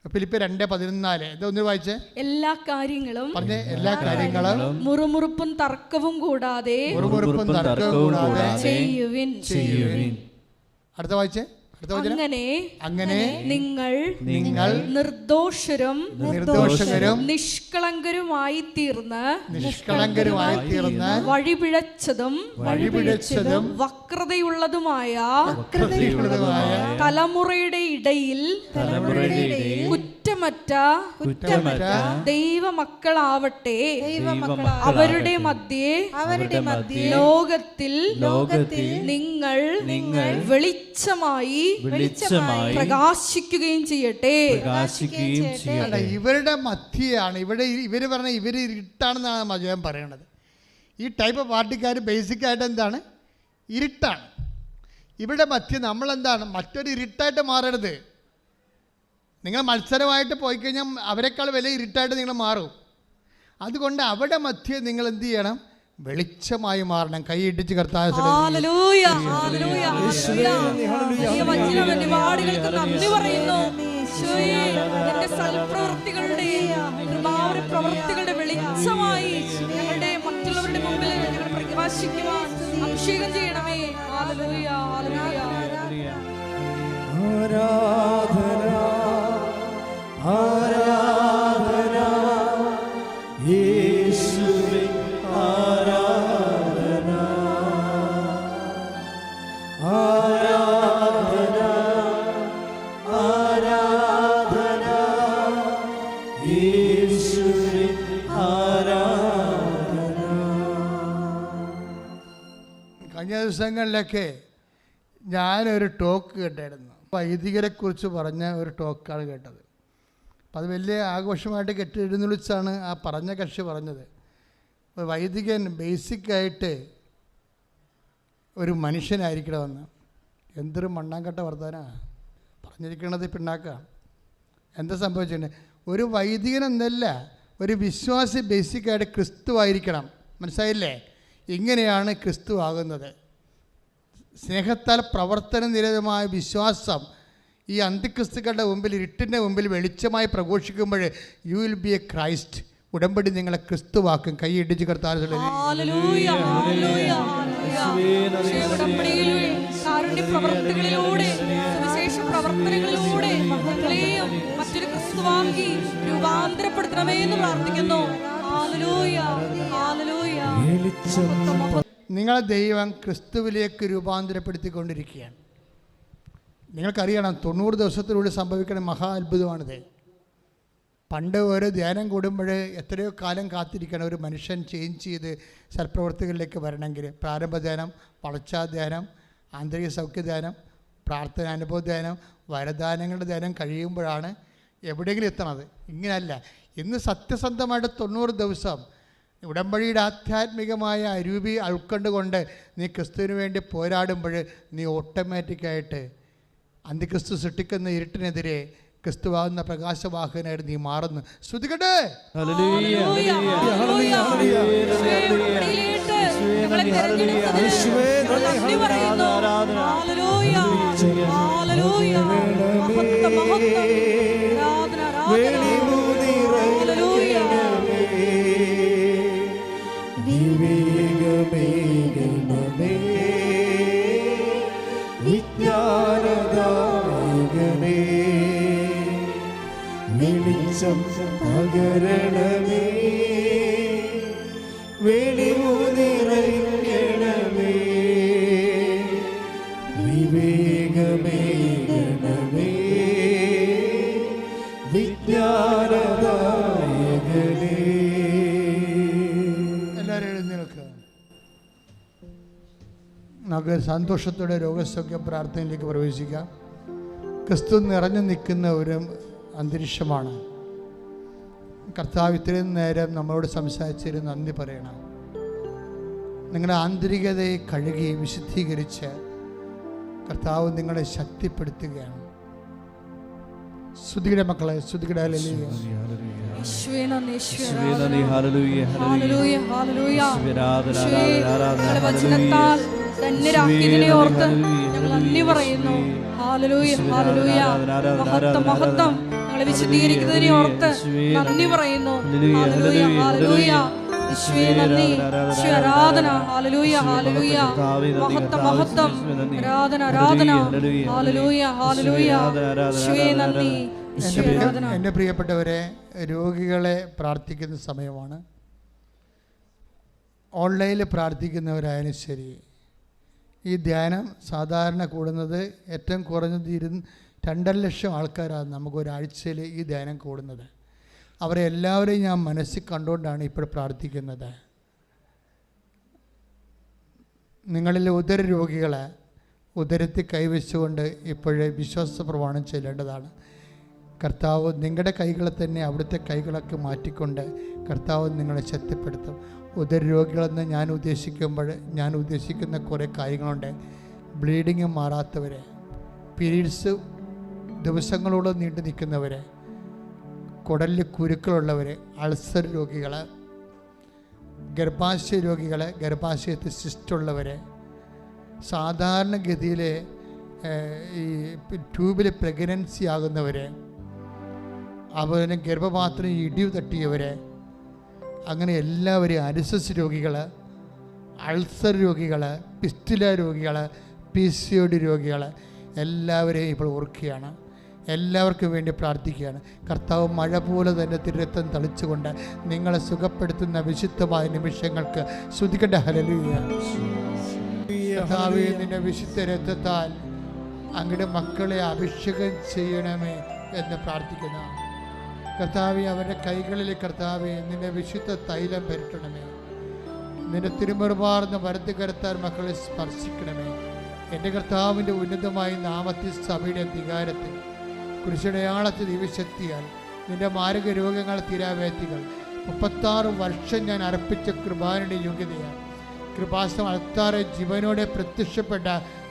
ഫിലിപ്പിയർ 2:14 ഇതൊന്ന് വായിച്ചേ. എല്ലാ കാര്യങ്ങളും പറഞ്ഞേ, എല്ലാ കാര്യങ്ങളും മുറുമുറുപ്പും തർക്കവും കൂടാതെ ചെയ്യുവിൻ. അടുത്ത വായിച്ചേ. അങ്ങനെ നിങ്ങൾ നിർദോഷരും നിഷ്കളങ്കരുമായി തീർന്ന് വഴിപിഴച്ചതും വക്രതയുള്ളതുമായ തലമുറയുടെ ഇടയിൽ കുറ്റം കുറ്റമറ്റ കുറ്റമറ്റ ദൈവമക്കളാവട്ടെ ദൈവമക്കളാവട്ടെ. അവരുടെ മധ്യേ ലോകത്തിൽ നിങ്ങൾ വെളിച്ചമായി പ്രകാശിക്കുകയും ചെയ്യട്ടെ. പ്രകാശിക്കുകയും ചെയ്യട്ടെ. അല്ല, ഇവരുടെ മധ്യയാണ് ഇവർ പറഞ്ഞ ഇവർ ഇരുട്ടാണെന്നാണ് മജയം പറയണത്. ഈ ടൈപ്പ് പാർട്ടിക്കാർ ബേസിക്കായിട്ട് എന്താണ്? ഇരുട്ടാണ്. ഇവരുടെ മധ്യ നമ്മളെന്താണ്? മറ്റൊരു ഇരുട്ടായിട്ട് മാറരുത്. നിങ്ങൾ മത്സരമായിട്ട് പോയി കഴിഞ്ഞാൽ അവരെക്കാൾ വലിയ ഇരുട്ടായിട്ട് നിങ്ങൾ മാറും. അതുകൊണ്ട് അവിടെ മധ്യേ നിങ്ങൾ എന്ത് ചെയ്യണം? വെളിച്ചമായി മാറണം. കൈയിടിച്ച് കർത്താവ് ഹല്ലേലൂയ, ഹല്ലേലൂയ, ഹല്ലേലൂയ. ഈ വചനവാടികൾക്ക് നന്ദി പറയുന്നു. ഈശോയേ, നിന്റെ സൽപ്രവൃത്തികളുടെ പ്രവൃത്തികളുടെ വെളിച്ചമായി ഞങ്ങളുടെ മറ്റുള്ളവരുടെ മുമ്പിൽ ഞങ്ങൾ പ്രകാശിക്കുവാൻ അഭിഷേകം ചെയ്യണമേ. Hallelujah, hallelujah. ആരാധന ആരാധന യേശുവേ ആരാധന ആരാധന ആരാധന യേശുവേ ആരാധന. കഴിഞ്ഞ ദിവസങ്ങളിലൊക്കെ ഞാനൊരു ടോക്ക് കേട്ടായിരുന്നു. വൈദികരെക്കുറിച്ച് പറഞ്ഞ ഒരു ടോക്കാണ് കേട്ടത്. അപ്പം അത് വലിയ ആഘോഷമായിട്ട് കെട്ടിയെഴുന്നള്ളിച്ചാണ് ആ പറഞ്ഞ കക്ഷി പറഞ്ഞത്. അപ്പോൾ വൈദികൻ ബേസിക്കായിട്ട് ഒരു മനുഷ്യനായിരിക്കണമെന്ന്. എന്തൊരു മണ്ണാങ്കട്ട വർത്താനാണ് പറഞ്ഞിരിക്കണത്. പിണ്ണാക്കാണ്. എന്താ സംഭവിച്ചിട്ടുണ്ട്? ഒരു വൈദികൻ എന്നല്ല, ഒരു വിശ്വാസി ബേസിക്കായിട്ട് ക്രിസ്തു ആയിരിക്കണം. മനസ്സിലായില്ലേ? ഇങ്ങനെയാണ് ക്രിസ്തു ആകുന്നത്. സ്നേഹത്താൽ പ്രവർത്തന നിരതമായ വിശ്വാസം ഈ അന്തിക്രിസ്തുക്കളുടെ മുമ്പിൽ, ഇരുട്ടിൻ്റെ മുമ്പിൽ വെളിച്ചമായി പ്രഘോഷിക്കുമ്പോൾ you will be a Christ. ഉടമ്പടി നിങ്ങളെ ക്രിസ്തുവാക്കും. കൈയിടിച്ച് കർത്താവ് മറ്റൊരു ക്രിസ്തുവാക്കി രൂപാന്തരപ്പെടുത്തണമേ എന്ന് പ്രാർത്ഥിക്കുന്നു. നിങ്ങളെ ദൈവം ക്രിസ്തുവിലേക്ക് രൂപാന്തരപ്പെടുത്തിക്കൊണ്ടിരിക്കുകയാണ്. നിങ്ങൾക്കറിയണം, 90 ദിവസത്തിലൂടെ സംഭവിക്കുന്ന മഹാ അത്ഭുതമാണിത്. പണ്ട് ഒരു ധ്യാനം കൂടുമ്പോൾ എത്രയോ കാലം കാത്തിരിക്കണം ഒരു മനുഷ്യൻ ചേഞ്ച് ചെയ്ത് സൽപ്രവർത്തികളിലേക്ക് വരണമെങ്കിൽ. പ്രാരംഭ ധ്യാനം, വളർച്ചാ ധ്യാനം, ആന്തരിക സൗഖ്യ ധ്യാനം, പ്രാർത്ഥന അനുഭവ ധ്യാനം, വരദാനങ്ങളുടെ ധ്യാനം കഴിയുമ്പോഴാണ് എവിടെയെങ്കിലും എത്തണത്. ഇങ്ങനെയല്ല. ഇന്ന് സത്യസന്ധമായിട്ട് 90 ദിവസം ഉടമ്പടിയുടെ ആധ്യാത്മികമായ അരൂപി ഉൾക്കൊണ്ടുകൊണ്ട് നീ ക്രിസ്തുവിന് വേണ്ടി പോരാടുമ്പോൾ നീ ഓട്ടോമാറ്റിക്കായിട്ട് അന്തിക്രിസ്തു സൃഷ്ടിക്കുന്ന ഇരുട്ടിനെതിരെ ക്രിസ്തുവാകുന്ന പ്രകാശവാഹകനായിട്ട് നീ മാറുന്നു. ശ്രുതികട്ടെ. വെളിച്ചം പകരണമേ, വെളിവു നിറയ്ക്കണമേ, വിവേകമേകണമേ, വിജ്ഞാനദായകനേ. എല്ലാവരും എഴുന്നേൽക്കുക. നമുക്ക് സന്തോഷത്തോടെ രോഗസൗഖ്യ പ്രാർത്ഥനയിലേക്ക് പ്രവേശിക്കാം. ക്രിസ്തു നിറഞ്ഞു നിൽക്കുന്ന ഒരു അന്തരീക്ഷമാണ്. കർത്താവ് ഇത്രയും നേരം നമ്മളോട് സംസാരിച്ചതിന് നന്ദി പറയണം. നിങ്ങളുടെ ആന്തരികതയെ കഴുകി വിശുദ്ധീകരിച്ച് കർത്താവ് നിങ്ങളെ ശക്തിപ്പെടുത്തുകയാണ്. സ്തുതിയുടെ മക്കളെ, സ്തുതിയുടെ ധന്യരാക്കിയതിനെ ഓർത്ത് ഞങ്ങൾ നന്ദി പറയുന്നു. Hallelujah, hallelujah. മഹത്വം, മഹത്വം. ഞങ്ങളെ വിശദീകരിക്കുന്നതിനെ ഓർത്ത് നന്ദി പറയുന്നു. Hallelujah, hallelujah. ഈശോയെ നന്ദി, ഈശോ ആരാധന. Hallelujah, hallelujah. മഹത്വം, മഹത്വം. ആരാധന, ആരാധന. Hallelujah, hallelujah. ഈശോയെ നന്ദി, ഈശോ ആരാധന. എൻ്റെ പ്രിയപ്പെട്ടവരെ, രോഗികളെ പ്രാർത്ഥിക്കുന്ന സമയമാണ്. ഓൺലൈനിൽ പ്രാർത്ഥിക്കുന്നവരായാലും ശരി, ഈ ധ്യാനം സാധാരണ കൂടുന്നത് ഏറ്റവും കുറഞ്ഞത് 2.5 ആൾക്കാരാണ് നമുക്കൊരാഴ്ചയിൽ ഈ ധ്യാനം കൂടുന്നത്. അവരെ എല്ലാവരെയും ഞാൻ മനസ്സിൽ കണ്ടുകൊണ്ടാണ് ഇപ്പോൾ പ്രാർത്ഥിക്കുന്നത്. നിങ്ങളിൽ ഉദര രോഗികളെ ഉദരത്തിൽ കൈവച്ചുകൊണ്ട് ഇപ്പോഴേ വിശ്വാസ പ്രമാണം ചെല്ലേണ്ടതാണ്. കർത്താവ് നിങ്ങളുടെ കൈകളെ തന്നെ അവിടുത്തെ കൈകളൊക്കെ മാറ്റിക്കൊണ്ട് കർത്താവ് നിങ്ങളെ ശക്തിപ്പെടുത്തും. ഉദര രോഗികളെന്ന് ഞാൻ ഉദ്ദേശിക്കുന്ന കുറേ കാര്യങ്ങളുണ്ട്. ബ്ലീഡിങ് മാറാത്തവരെ, പീരീഡ്സ് ദിവസങ്ങളോളം നീണ്ടു നിൽക്കുന്നവർ, കുടലിൽ കുരുക്കളുള്ളവർ, അൾസർ രോഗികൾ, ഗർഭാശയ രോഗികൾ, ഗർഭാശയത്തിൽ സിസ്റ്റുള്ളവർ, സാധാരണഗതിയിൽ ഈ ട്യൂബിൽ പ്രഗ്നൻസി ആകുന്നവർ, അതുപോലെ ഗർഭപാത്രം ഇടിവ് തട്ടിയവർ, അങ്ങനെ എല്ലാവരെയും, അരിസസ് രോഗികൾ, അൾസർ രോഗികൾ, പിസ്റ്റുല രോഗികൾ, PCOD രോഗികൾ എല്ലാവരെയും ഇപ്പോൾ ഓർക്കുകയാണ്. എല്ലാവർക്കും വേണ്ടി പ്രാർത്ഥിക്കുകയാണ്. കർത്താവ് മഴ പോലെ തന്നെ തിരുരക്തം തളിച്ചുകൊണ്ട് നിങ്ങളെ സുഖപ്പെടുത്തുന്ന വിശുദ്ധമായ നിമിഷങ്ങൾക്ക് സ്തുതിക്കട്ടെ. ഹല്ലേലൂയ. കർത്താവേ, നിന്റെ വിശുദ്ധ രക്തത്താൽ അങ്ങയുടെ മക്കളെ അഭിഷേകം ചെയ്യണമേ എന്ന് പ്രാർത്ഥിക്കുന്ന കർത്താവേ, അവരുടെ കൈകളിൽ കർത്താവേ നിന്റെ വിശുദ്ധ തൈലം പുരട്ടണമേ. നിന്റെ തിരുമുറുമാർന്ന വലത്ത് കരത്താൽ മക്കളെ സ്പർശിക്കണമേ. എൻ്റെ കർത്താവിൻ്റെ ഉന്നതമായ നാമത്തിൽ സഭയുടെ അധികാരത്തിൽ കുരിശടയാളത്തിൽ ദിവശക്തിയാൽ നിന്റെ മാരക രോഗങ്ങൾ തീരാവേദികൾ 36 വർഷം ഞാൻ അർപ്പിച്ച കൃപാനയുടെ യോഗ്യതയാൽ കൃപാസം അൾത്താറെ ജീവനോടെ പ്രത്യക്ഷപ്പെട്ട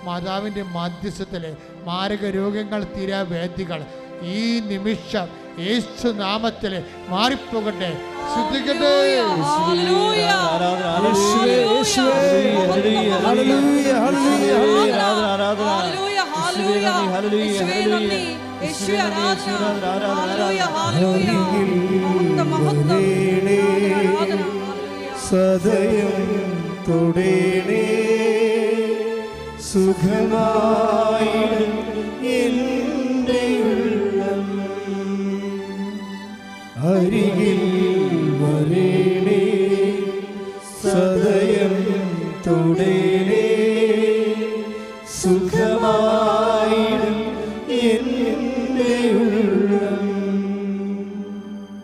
മാതാവിൻ്റെ മാധ്യസ്ഥത്തിലെ മാരക രോഗങ്ങൾ തീരാവേദികൾ ഈ നിമിഷം യേശു നാമത്തിൽ മാറിപ്പോകട്ടെ. ശ്രദ്ധിക്കട്ടെ. സദയം തൊടേണേ സുഖമായി എൻ്റെ ഉള്ളം അരികിൽ വരേണേ സദയം തൊടേണേ സുഖമായി എൻ്റെ ഉള്ളം.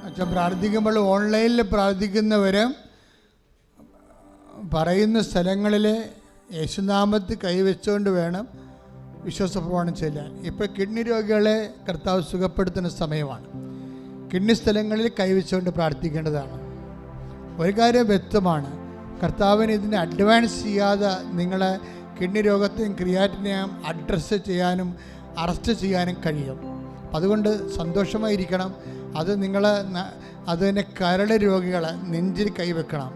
അച്ഛൻ പ്രാർത്ഥിക്കുമ്പോൾ ഓൺലൈനിൽ പ്രാർത്ഥിക്കുന്നവർ പറയുന്ന സ്ഥലങ്ങളിൽ യേശുനാമത്തിൽ കൈവച്ചുകൊണ്ട് വേണം വിശ്വാസപ്രമാണം ചെല്ലാൻ. ഇപ്പോൾ കിഡ്നി രോഗികളെ കർത്താവ് സുഖപ്പെടുത്തുന്ന സമയമാണ്. കിഡ്നി സ്ഥലങ്ങളിൽ കൈവച്ചുകൊണ്ട് പ്രാർത്ഥിക്കേണ്ടതാണ്. ഒരു കാര്യം വ്യക്തമാണ്, കർത്താവിന് ഇതിനെ അഡ്വാൻസ് ചെയ്യാതെ നിങ്ങളെ കിഡ്നി രോഗത്തെയും ക്രിയാറ്റിനെയും അഡ്രസ്സ് ചെയ്യാനും അറസ്റ്റ് ചെയ്യാനും കഴിയും. അതുകൊണ്ട് സന്തോഷമായിരിക്കണം. അത് തന്നെ കരൾ രോഗികളെ നെഞ്ചിൽ കൈവെക്കണം.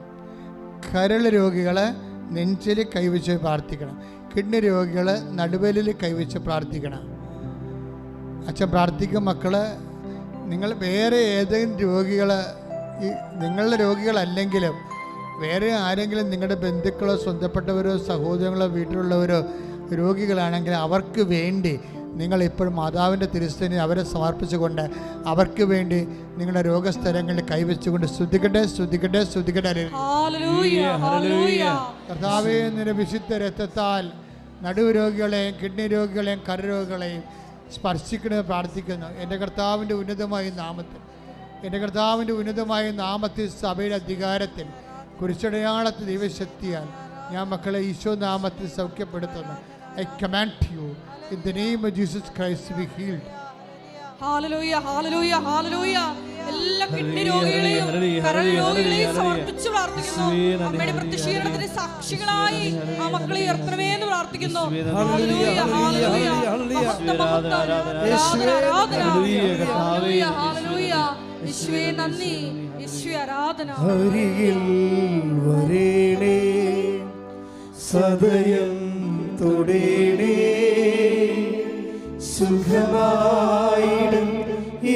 കരൾ രോഗികളെ നെഞ്ചിൽ കൈവച്ച് പ്രാർത്ഥിക്കണം. കിഡ്നി രോഗികൾ നടുവലിൽ കൈവച്ച് പ്രാർത്ഥിക്കണം. അച്ഛൻ പ്രാർത്ഥിക്കും. മക്കൾ, നിങ്ങൾ വേറെ ഏതെങ്കിലും രോഗികൾ, നിങ്ങളുടെ രോഗികളല്ലെങ്കിലും വേറെ ആരെങ്കിലും നിങ്ങളുടെ ബന്ധുക്കളോ സ്വന്തപ്പെട്ടവരോ സഹോദരങ്ങളോ വീട്ടിലുള്ളവരോ രോഗികളാണെങ്കിൽ അവർക്ക് വേണ്ടി നിങ്ങൾ ഇപ്പോഴും മാതാവിൻ്റെ തിരുസ്ഥനെ അവരെ സമർപ്പിച്ചുകൊണ്ട് അവർക്ക് വേണ്ടി നിങ്ങളുടെ രോഗസ്ഥലങ്ങളിൽ കൈവച്ചുകൊണ്ട് സ്തുതിക്കട്ടെ, സ്തുതിക്കട്ടെ, സ്തുതിക്കട്ടെ. കർത്താവേ, നിന്റെ വിശുദ്ധ രക്തത്താൽ നടുവ് രോഗികളെയും കിഡ്നി രോഗികളെയും കരരോഗികളെയും സ്പർശിക്കണമെന്ന് പ്രാർത്ഥിക്കുന്നു. എൻ്റെ കർത്താവിൻ്റെ ഉന്നതമായ നാമത്തിൽ സഭയുടെ അധികാരത്തിൽ കുരിശടയാളത്തിൽ ദൈവശക്തിയാൽ ഞാൻ മക്കളെ ഈശോ നാമത്തിൽ സൗഖ്യപ്പെടുത്തുന്നു. I command you in the name of Jesus Christ to be healed. Hallelujah, ഹല്ലേലൂയ, ഹല്ലേലൂയ. എല്ലാ കിഡ്നി രോഗികളെയും കരൾ രോഗികളെയും സമർപ്പിച്ച് പ്രാർത്ഥിക്കുന്നു. അമ്മയുടെ പ്രത്യക്ഷീകരണത്തിന് സാക്ഷികളായി ആ മക്കളെ ഉയർത്തണമേ എന്ന് പ്രാർത്ഥിക്കുന്നു. ഹല്ലേലൂയ, ഹല്ലേലൂയ, ഹല്ലേലൂയ. യേശുവേ നന്ദി, യേശുവേ ആരാധന. അരികിൽ വരേണേ സദയം തൊടേണേ സുഖമായിടും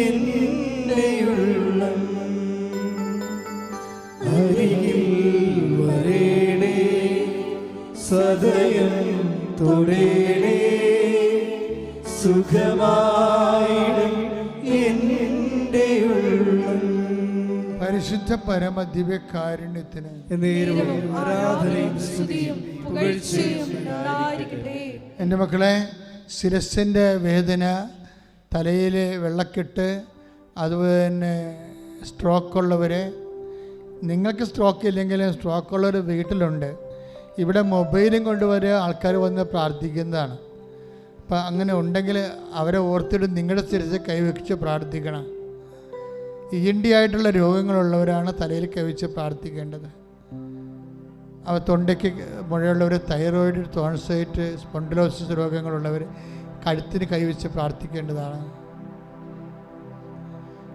എൻ്റെ ഉള്ളം അരികിൽ വരേണേ സദയം തൊടേണേ സുഖമായിടും എൻ്റെ ഉള്ളം. പരിശുദ്ധ പരമ ദിവ്യകാരുണ്യത്തിന് ആരാധനയും സ്തുതിയും പുകഴ്ചയും എൻ്റെ മക്കളെ, ശിരസിൻ്റെ വേദന, തലയിൽ വെള്ളക്കെട്ട്, അതുപോലെ തന്നെ സ്ട്രോക്കുള്ളവർ, നിങ്ങൾക്ക് സ്ട്രോക്ക് ഇല്ലെങ്കിലും സ്ട്രോക്കുള്ളവർ വീട്ടിലുണ്ട്. ഇവിടെ മൊബൈലും കൊണ്ടുവരെ ആൾക്കാർ വന്ന് പ്രാർത്ഥിക്കുന്നതാണ്. അപ്പം അങ്ങനെ ഉണ്ടെങ്കിൽ അവരെ ഓർത്തിട്ട് നിങ്ങളുടെ ശിരസിൽ കൈവച്ച് പ്രാർത്ഥിക്കണം. ENT ആയിട്ടുള്ള രോഗങ്ങളുള്ളവരാണ് തലയിൽ കൈവച്ച് പ്രാർത്ഥിക്കേണ്ടത്. അവ തൊണ്ടയ്ക്ക് മുഴയുള്ളവർ, തൈറോയിഡ്, ടോൺസൈറ്റ്, സ്പോണ്ടിലോസിസ് രോഗങ്ങളുള്ളവർ കഴുത്തിന് കൈവച്ച് പ്രാർത്ഥിക്കേണ്ടതാണ്.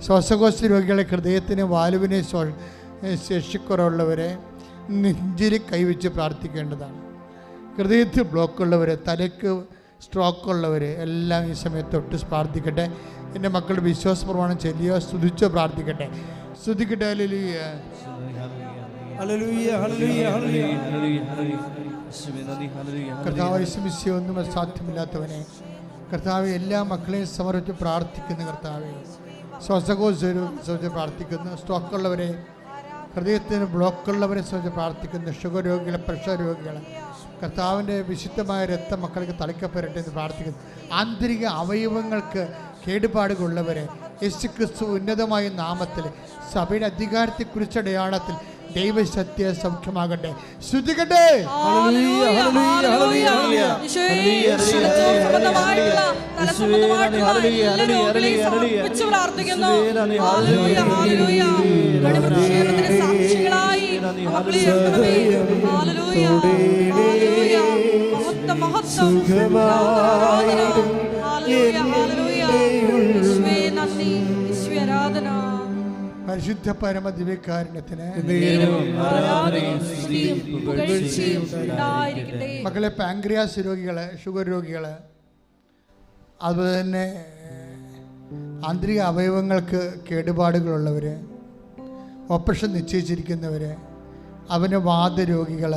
ശ്വാസകോശ രോഗികളെ, ഹൃദയത്തിന് വാൽവിന് ശേഷിക്കുറവുള്ളവരെ നെഞ്ചിൽ കൈവച്ച് പ്രാർത്ഥിക്കേണ്ടതാണ്. ഹൃദയത്തിൽ ബ്ലോക്കുള്ളവർ, തലയ്ക്ക് സ്ട്രോക്കുള്ളവർ എല്ലാം ഈ സമയത്ത് തൊട്ട് പ്രാർത്ഥിക്കട്ടെ. എൻ്റെ മക്കളുടെ വിശ്വാസ പ്രമാണം ചൊല്ലിയോ സ്തുതിച്ചോ പ്രാർത്ഥിക്കട്ടെ. സ്തുതിക്കട്ടെ. ഹല്ലേലൂയ, ഹല്ലേലൂയ, ഹല്ലേലൂയ, ഹല്ലേലൂയ. കർത്താവ് യേശുമിശിഹായെ ഒന്നും അസാധ്യമില്ലാത്തവനെ, കർത്താവ് എല്ലാ മക്കളെയും സമർപ്പിച്ച് പ്രാർത്ഥിക്കുന്ന കർത്താവെ, ശ്വാസകോശ പ്രാർത്ഥിക്കുന്നു, സ്ട്രോക്കുള്ളവരെ, ഹൃദയത്തിന് ബ്ലോക്കുള്ളവരെ സംബന്ധിച്ച് പ്രാർത്ഥിക്കുന്നു, ഷുഗർ രോഗികളെ, പ്രഷർ രോഗികളെ, കർത്താവിൻ്റെ വിശുദ്ധമായ രക്തം മക്കൾക്ക് തളിക്കപ്പെടട്ടെ എന്ന് പ്രാർത്ഥിക്കുന്നു. ആന്തരിക അവയവങ്ങൾക്ക് കേടുപാടുകളുള്ളവരെ യേശുക്രിസ്തു ഉന്നതമായ നാമത്തിൽ സഭയുടെ അധികാരത്തെക്കുറിച്ച് അടയാളത്തിൽ ദൈവസത്യ സൗഖ്യമാകട്ടെ. ശ്രുതികട്ടെ. പരിശുദ്ധ പരമ ദിവ്യകാരുണ്യത്തിന് മക്കളെ, പാൻക്രിയാസ് രോഗികള്, ഷുഗർ രോഗികള്, അതുപോലെ തന്നെ ആന്തരിക അവയവങ്ങൾക്ക് കേടുപാടുകളുള്ളവർ, ഓപ്പറേഷൻ നിശ്ചയിച്ചിരിക്കുന്നവർ, അവന് വാതരോഗികൾ,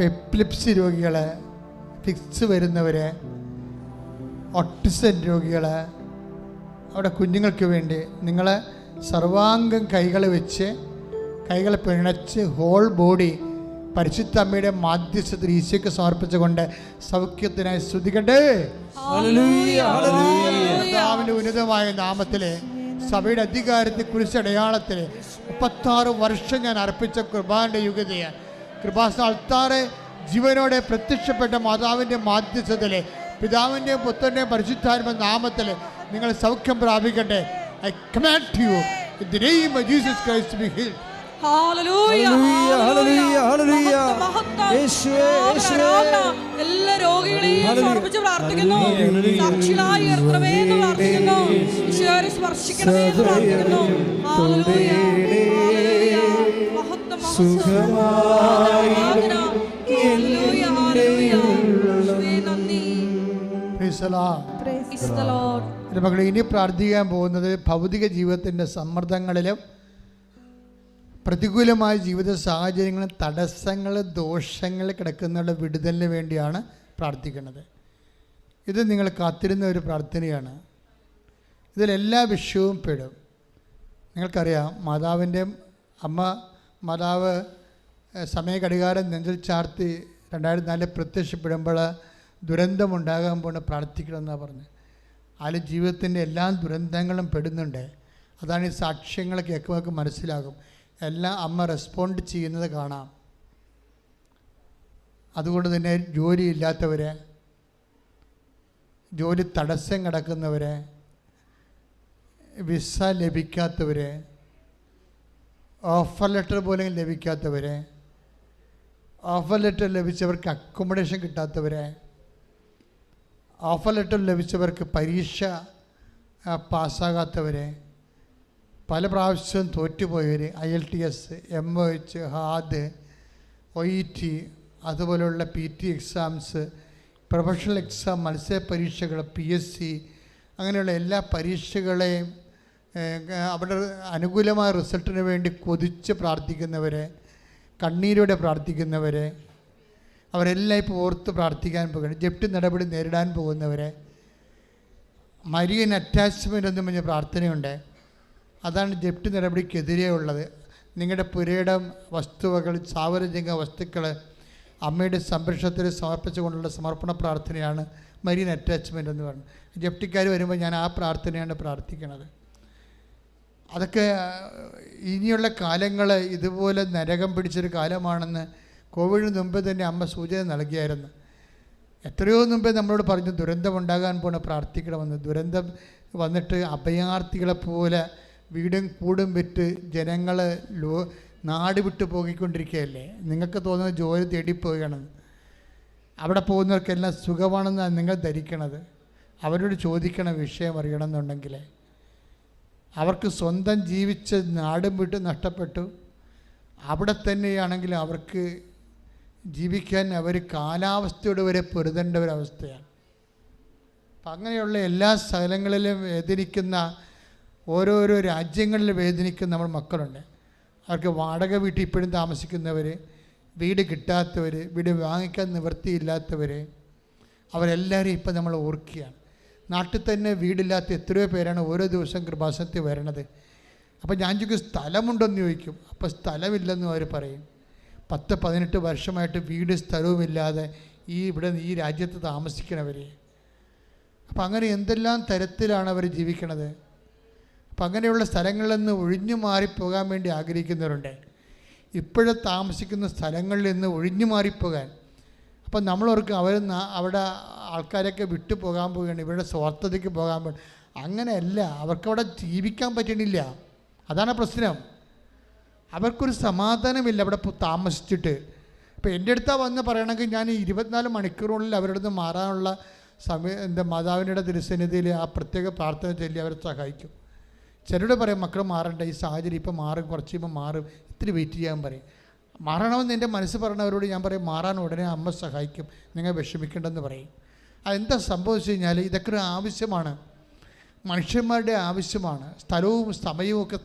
എപ്പിലെപ്സി രോഗികൾ, ഫിക്സ് വരുന്നവർ, ഓട്ടിസം രോഗികൾ, അവിടെ കുഞ്ഞുങ്ങൾക്ക് വേണ്ടി നിങ്ങൾ സർവാംഗം കൈകൾ വെച്ച്, കൈകൾ പിണച്ച് ഹോൾ ബോഡി പരിശുദ്ധ അമ്മയുടെ മാധ്യസ്ഥത്തിൽ ഈശോയ്ക്ക് സമർപ്പിച്ചുകൊണ്ട് സൗഖ്യത്തിനായി സ്തുതിക്കട്ടെ. കർത്താവിൻ്റെ ഉന്നതമായ നാമത്തിലെ സഭയുടെ അധികാരത്തെക്കുറിച്ച് അടയാളത്തിൽ 36 വർഷം ഞാൻ അർപ്പിച്ച കൃപാന്റെ യുഗതയാണ്. കൃപാസ്ഥാനത്താറെ ജീവനോടെ പ്രത്യക്ഷപ്പെട്ട മാതാവിൻ്റെ മാധ്യസ്ഥത്തിലെ പിതാവിൻ്റെയും പുത്രൻ്റെയും പരിശുദ്ധാത്മ നാമത്തിൽ നിങ്ങൾ സൗഖ്യം പ്രാപിക്കട്ടെ. I command you in the name of Jesus Christ to be healed. Hallelujah, ഹല്ലേലൂയ, ഹല്ലേലൂയ. എല്ലാ രോഗികളെയും സമർപ്പിച്ച് പ്രാർത്ഥിക്കുന്നു. സാക്ഷികളായി ഉയർത്തണമേ എന്ന് പ്രാർത്ഥിക്കുന്നു. ഈശോയെ സ്പർശിക്കണമേ എന്ന് പ്രാർത്ഥിക്കുന്നു. Hallelujah, hallelujah. മഹത്വം, സുഖമായി ഹല്ലേലൂയ, ഹല്ലേലൂയ. നന്ദി. Praise the Lord. Praise the Lord. എൻ്റെ മക്കളെ, ഇനി പ്രാർത്ഥിക്കാൻ പോകുന്നത് ഭൗതിക ജീവിതത്തിൻ്റെ സമ്മർദ്ദങ്ങളിലും പ്രതികൂലമായ ജീവിത സാഹചര്യങ്ങളും തടസ്സങ്ങൾ, ദോഷങ്ങൾ കിടക്കുന്നവരുടെ വിടുതലിന് വേണ്ടിയാണ് പ്രാർത്ഥിക്കുന്നത്. ഇത് നിങ്ങൾ കാത്തിരുന്ന ഒരു പ്രാർത്ഥനയാണ്. ഇതിലെല്ലാ വിഷയവും പെടും. നിങ്ങൾക്കറിയാം, മാതാവ് സമയഘടികാരം നെഞ്ചിൽ ചാർത്തി 2004 പ്രത്യക്ഷപ്പെടുമ്പോൾ ദുരന്തമുണ്ടാകാൻ പോണ പ്രാർത്ഥിക്കണമെന്നാണ് പറഞ്ഞത്. അതിൽ ജീവിതത്തിൻ്റെ എല്ലാ ദുരന്തങ്ങളും പെടുന്നുണ്ട്. അതാണ് ഈ സാക്ഷ്യങ്ങൾ കേൾക്കുമ്പോൾ മനസ്സിലാകും. എല്ലാം അമ്മ റെസ്പോണ്ട് ചെയ്യുന്നത് കാണാം. അതുകൊണ്ട് തന്നെ ജോലിയില്ലാത്തവർ, ജോലി തടസ്സം കിടക്കുന്നവർ, വിസ ലഭിക്കാത്തവർ, ഓഫർ ലെറ്റർ പോലും ലഭിക്കാത്തവർ, ഓഫർ ലെറ്റർ ലഭിച്ചവർക്ക് അക്കോമഡേഷൻ കിട്ടാത്തവർ, ഓഫർ ലെറ്റർ ലഭിച്ചവർക്ക് പരീക്ഷ പാസ്സാകാത്തവർ, പല പ്രാവശ്യവും തോറ്റുപോയവർ, IELTS, MOH, ഹാദ്, OET, അതുപോലെയുള്ള PT എക്സാംസ്, പ്രൊഫഷണൽ എക്സാം, മത്സര പരീക്ഷകൾ, PSC, അങ്ങനെയുള്ള എല്ലാ പരീക്ഷകളെയും അവരുടെ അനുകൂലമായ റിസൾട്ടിന് വേണ്ടി കൊതിച്ച് പ്രാർത്ഥിക്കുന്നവർ, കണ്ണീരോടെ പ്രാർത്ഥിക്കുന്നവർ, അവരെല്ലാം ഇപ്പോൾ ഓർത്ത് പ്രാർത്ഥിക്കാൻ പോകുന്നത്. ജപ്തി നടപടി നേരിടാൻ പോകുന്നവർ, മരിയൻ അറ്റാച്ച്മെൻ്റ് എന്നും പറഞ്ഞ പ്രാർത്ഥനയുണ്ട്. അതാണ് ജപ്തി നടപടിക്കെതിരെ ഉള്ളത്. നിങ്ങളുടെ പുരയിടം, വസ്തുവകൾ, സാവരജംഗ വസ്തുക്കൾ, അമ്മയുടെ സംരക്ഷണത്തിൽ സമർപ്പിച്ചുകൊണ്ടുള്ള സമർപ്പണ പ്രാർത്ഥനയാണ് മരീൻ അറ്റാച്ച്മെൻ്റ് എന്ന് പറയുന്നത്. ജപ്തിക്കാർ വരുമ്പോൾ ഞാൻ ആ പ്രാർത്ഥനയാണ് പ്രാർത്ഥിക്കുന്നത്. അതൊക്കെ ഇനിയുള്ള കാലങ്ങൾ ഇതുപോലെ നരകം പിടിച്ചൊരു കാലമാണെന്ന് കോവിഡിന് മുമ്പ് തന്നെ അമ്മ സൂചന നൽകിയായിരുന്നു. എത്രയോ മുമ്പേ നമ്മളോട് പറഞ്ഞു ദുരന്തം ഉണ്ടാകാൻ പോണ പ്രാർത്ഥിക്കണമെന്ന്. ദുരന്തം വന്നിട്ട് അഭയാർത്ഥികളെപ്പോലെ വീടും കൂടും വിറ്റ് ജനങ്ങൾ നാട് വിട്ടു പോയിക്കൊണ്ടിരിക്കുകയല്ലേ. നിങ്ങൾക്ക് തോന്നുന്നത് ജോലി തേടിപ്പോവുകയാണെന്ന്. അവിടെ പോകുന്നവർക്കെല്ലാം സുഖമാണെന്നാണ് നിങ്ങൾ ധരിക്കണത്. അവരോട് ചോദിക്കണ വിഷയം അറിയണമെന്നുണ്ടെങ്കിൽ അവർക്ക് സ്വന്തം ജീവിച്ച നാടും വിട്ട് നഷ്ടപ്പെട്ടു. അവിടെ തന്നെയാണെങ്കിൽ അവർക്ക് ജീവിക്കാൻ അവർ കാലാവസ്ഥയോട് വരെ പൊരുതേണ്ട ഒരവസ്ഥയാണ്. അപ്പം അങ്ങനെയുള്ള എല്ലാ സ്ഥലങ്ങളിലും വേദനിക്കുന്ന ഓരോരോ രാജ്യങ്ങളിൽ വേദനിക്കുന്ന നമ്മൾ മക്കളുണ്ട്. അവർക്ക് വാടക വീട്ടിൽ ഇപ്പോഴും താമസിക്കുന്നവർ, വീട് കിട്ടാത്തവർ, വീട് വാങ്ങിക്കാൻ നിവൃത്തിയില്ലാത്തവർ, അവരെല്ലാവരും ഇപ്പം നമ്മൾ ഓർക്കുകയാണ്. നാട്ടിൽ തന്നെ വീടില്ലാത്ത എത്രയോ പേരാണ് ഓരോ ദിവസം കൃപാസനത്തിൽ വരണത്. അപ്പോൾ ഞാൻ ചോദിക്കും സ്ഥലമുണ്ടെന്ന് ചോദിക്കും. അപ്പോൾ സ്ഥലമില്ലെന്നും അവർ പറയും. 10-18 വർഷമായിട്ട് വീട് സ്ഥലവുമില്ലാതെ ഈ രാജ്യത്ത് താമസിക്കണവർ. അപ്പം അങ്ങനെ എന്തെല്ലാം തരത്തിലാണ് അവർ ജീവിക്കണത്. അപ്പം അങ്ങനെയുള്ള സ്ഥലങ്ങളിൽ നിന്ന് ഒഴിഞ്ഞു മാറിപ്പോകാൻ വേണ്ടി ആഗ്രഹിക്കുന്നവരുണ്ട്. ഇപ്പോഴും താമസിക്കുന്ന സ്ഥലങ്ങളിൽ നിന്ന് ഒഴിഞ്ഞു മാറിപ്പോകാൻ. അപ്പം നമ്മളവർക്ക് അവിടെ ആൾക്കാരൊക്കെ വിട്ടു പോകാൻ പോവുകയാണ്, ഇവരുടെ സ്വാർത്ഥതയ്ക്ക് പോകാൻ പോകും. അങ്ങനെയല്ല, അവർക്കവിടെ ജീവിക്കാൻ പറ്റണില്ല. അതാണ് പ്രശ്നം. അവർക്കൊരു സമാധാനമില്ല അവിടെ താമസിച്ചിട്ട്. ഇപ്പോൾ എൻ്റെ അടുത്താണ് വന്ന് പറയണമെങ്കിൽ ഞാൻ 24 മണിക്കൂറിനുള്ളിൽ അവരുടെ നിന്ന് മാറാനുള്ള എൻ്റെ മാതാവിൻ്റെ തിരുസന്നിധിയിൽ ആ പ്രത്യേക പ്രാർത്ഥന ചൊല്ലി അവരെ സഹായിക്കും. ചിലരോട് പറയും മക്കൾ മാറണ്ട, ഈ സാഹചര്യം ഇപ്പം മാറും, കുറച്ച് കഴിയുമ്പോൾ മാറും, ഇത്തിരി വെയിറ്റ് ചെയ്യാൻ പറയും. മാറണമെന്ന് എൻ്റെ മനസ്സ് പറഞ്ഞവരോട് ഞാൻ പറയും മാറാൻ ഉടനെ അമ്മ സഹായിക്കും, നിങ്ങൾ വിഷമിക്കേണ്ടെന്ന് പറയും. അതെന്താ സംഭവിച്ചു കഴിഞ്ഞാൽ ഇതൊക്കെ ഒരു ആവശ്യമാണ്, മനുഷ്യന്മാരുടെ ആവശ്യമാണ്. സ്ഥലവും സമയവും ഒക്കെ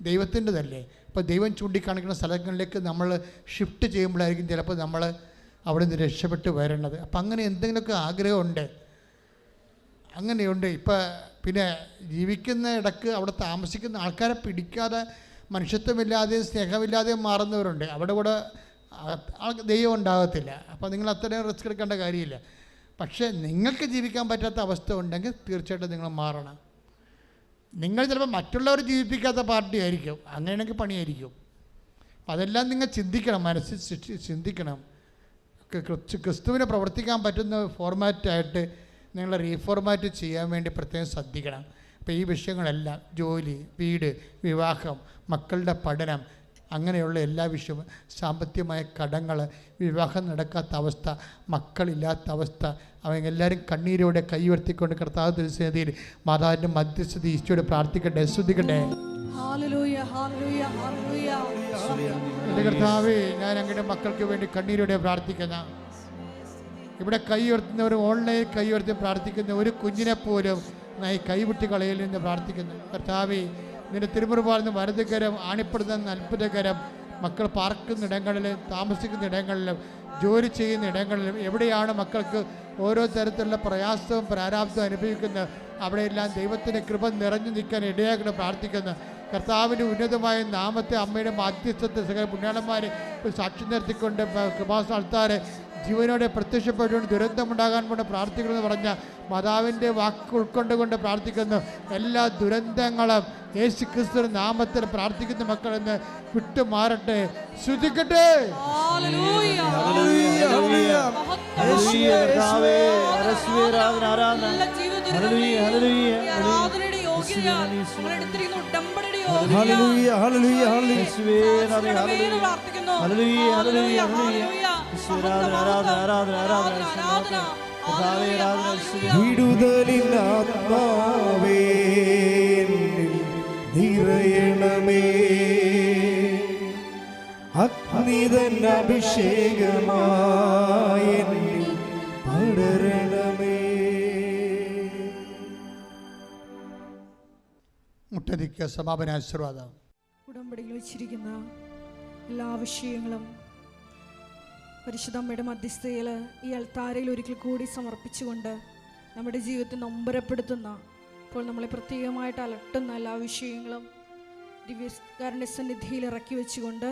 ദൈവത്തിൻ്റെതല്ലേ. ഇപ്പോൾ ദൈവം ചൂണ്ടിക്കാണിക്കുന്ന സ്ഥലങ്ങളിലേക്ക് നമ്മൾ ഷിഫ്റ്റ് ചെയ്യുമ്പോഴായിരിക്കും ചിലപ്പോൾ നമ്മൾ അവിടെ നിന്ന് രക്ഷപ്പെട്ട് വരേണ്ടത്. അപ്പം അങ്ങനെ എന്തെങ്കിലുമൊക്കെ ആഗ്രഹമുണ്ട്, അങ്ങനെയുണ്ട്. ഇപ്പം പിന്നെ ജീവിക്കുന്ന ഇടക്ക് അവിടെ താമസിക്കുന്ന ആൾക്കാരെ പിടിക്കാതെ മനുഷ്യത്വമില്ലാതെയും സ്നേഹമില്ലാതെയും മാറുന്നവരുണ്ട്. അവിടെ കൂടെ ദൈവം ഉണ്ടാകത്തില്ല. അപ്പോൾ നിങ്ങൾ അത്രയും റിസ്ക് എടുക്കേണ്ട കാര്യമില്ല. പക്ഷേ നിങ്ങൾക്ക് ജീവിക്കാൻ പറ്റാത്ത അവസ്ഥ ഉണ്ടെങ്കിൽ തീർച്ചയായിട്ടും നിങ്ങൾ മാറണം. നിങ്ങൾ ചിലപ്പോൾ മറ്റുള്ളവർ ജീവിപ്പിക്കാത്ത പാർട്ടി ആയിരിക്കും, അങ്ങനെയാണെങ്കിൽ പണിയായിരിക്കും. അതെല്ലാം നിങ്ങൾ ചിന്തിക്കണം, മനസ്സിൽ ചിന്തിക്കണം. ക്രിസ്തുവിനെ പ്രവർത്തിക്കാൻ പറ്റുന്ന ഫോർമാറ്റായിട്ട് നിങ്ങൾ റീഫോർമാറ്റ് ചെയ്യാൻ വേണ്ടി പ്രത്യേകം ശ്രദ്ധിക്കണം. അപ്പോൾ ഈ വിഷയങ്ങളെല്ലാം ജോലി, വീട്, വിവാഹം, മക്കളുടെ പഠനം, അങ്ങനെയുള്ള എല്ലാ വിഷയവും, സാമ്പത്തികമായ കടങ്ങൾ, വിവാഹം നടക്കാത്ത അവസ്ഥ, മക്കളില്ലാത്ത അവസ്ഥ, അവരെല്ലാവരും കണ്ണീരോടെ കൈ ഉയർത്തിക്കൊണ്ട് കർത്താവ് തിരുസന്നിധിയിൽ മാതാവിൻ്റെ മധ്യസ്ഥത ഈശോയോട് പ്രാർത്ഥിക്കട്ടെ, സ്തുതിക്കട്ടെ. എൻ്റെ കർത്താവേ, ഞാൻ അങ്ങയുടെ മക്കൾക്ക് വേണ്ടി കണ്ണീരോടെ പ്രാർത്ഥിക്കുന്ന, ഇവിടെ കൈ ഉയർത്തുന്നവർ, ഓൺലൈൻ കൈ ഉയർത്തി പ്രാർത്ഥിക്കുന്ന ഒരു കുഞ്ഞിനെ പോലും ഈ കൈവിട്ട് കളയിൽ നിന്ന് പ്രാർത്ഥിക്കുന്നു. കർത്താവേ, നിന്റെ തിരുമുറുപാടുന്ന വലതുകരം, ആണിപ്പെടുന്ന അത്ഭുതകരം മക്കൾ പാർക്കുന്ന ഇടങ്ങളിലും താമസിക്കുന്ന ഇടങ്ങളിലും ജോലി ചെയ്യുന്ന ഇടങ്ങളിലും എവിടെയാണ് മക്കൾക്ക് ഓരോ തരത്തിലുള്ള പ്രയാസവും പ്രാരാബ്ദവും അനുഭവിക്കുന്നത് അവിടെയെല്ലാം ദൈവത്തിൻ്റെ കൃപ നിറഞ്ഞു നിൽക്കാൻ ഇടയാക്കണം പ്രാർത്ഥിക്കുന്നു. കർത്താവിൻ്റെ ഉന്നതമായ നാമത്തെ അമ്മയുടെ മാധ്യസ്ഥത്തെ സകല പുണ്യാളന്മാരെ സാക്ഷി നിർത്തിക്കൊണ്ട് കൃപാസ്ഥാനത്താരെ ജീവനോടെ പ്രത്യക്ഷപ്പെട്ടുകൊണ്ട് ദുരന്തമുണ്ടാകാൻ കൊണ്ട് പ്രാർത്ഥിക്കണമെന്ന് പറഞ്ഞ മാതാവിൻ്റെ വാക്ക് ഉൾക്കൊണ്ടുകൊണ്ട് പ്രാർത്ഥിക്കുന്നു. എല്ലാ ദുരന്തങ്ങളും യേശു ക്രിസ്തുവിന്റെ നാമത്തിൽ പ്രാർത്ഥിക്കുന്ന മക്കളെന്ന് വിട്ടുമാറട്ടെ. ശ്രുതിക്കട്ടെ. വിടുതലിൻ ആത്മാവേ നിറയണമേ, അഗ്നിതൻ അഭിഷേകമായി പടരണമേ. മുട്ടതിക്ക് സമാപന ആശീർവാദം. ഉടമ്പടിയിൽ വെച്ചിരിക്കുന്ന എല്ലാ വിഷയങ്ങളും പരിശുദ്ധ അമ്മയുടെ മധ്യസ്ഥതയിൽ ഈ അൾത്താരയിൽ ഒരിക്കൽ കൂടി സമർപ്പിച്ചുകൊണ്ട് നമ്മുടെ ജീവിതത്തെ നൊമ്പരപ്പെടുത്തുന്ന, ഇപ്പോൾ നമ്മളെ പ്രത്യേകമായിട്ട് അലട്ടുന്ന എല്ലാ വിഷയങ്ങളും ദിവ്യകാരുണ്യ സന്നിധിയിൽ ഇറക്കി വെച്ചുകൊണ്ട്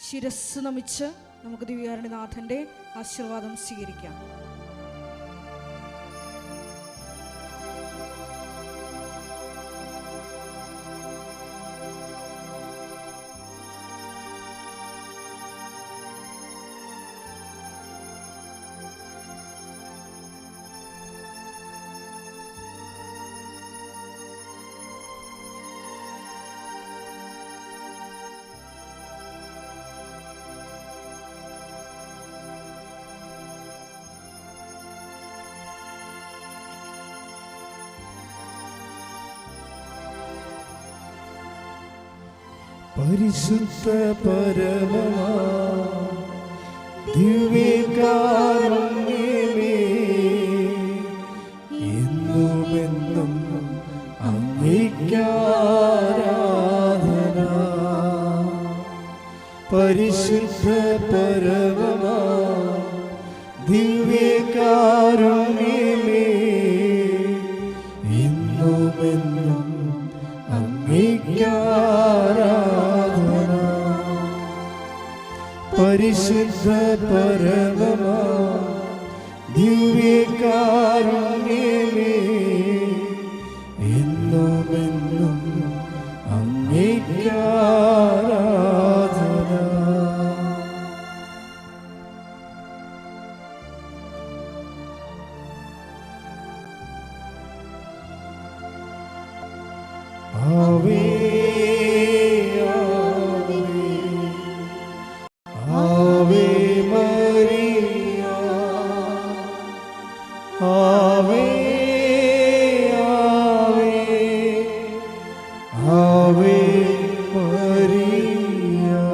ശിരസ് നമിച്ച് നമുക്ക് ദിവ്യകാരുണ്യനാഥന്റെ ആശീർവാദം സ്വീകരിക്കാം. പരിശുദ്ധ പരമമാ ദിവ്യകാരുണ്യമേ, എന്നുമെന്നും അങ്ങേയ്ക്കാരാധന. പരിശുദ്ധ പരമമാ ദിവ്യകാരുണ്യമേ, എന്നുമെന്നും അങ്ങേയ്ക്കാരാധന. പരിശുദ്ധ പരമമാ ദിവ്യകാരുണ്യമേ, എന്നുമെന്നും അങ്ങേയ്ക്കാരാധന.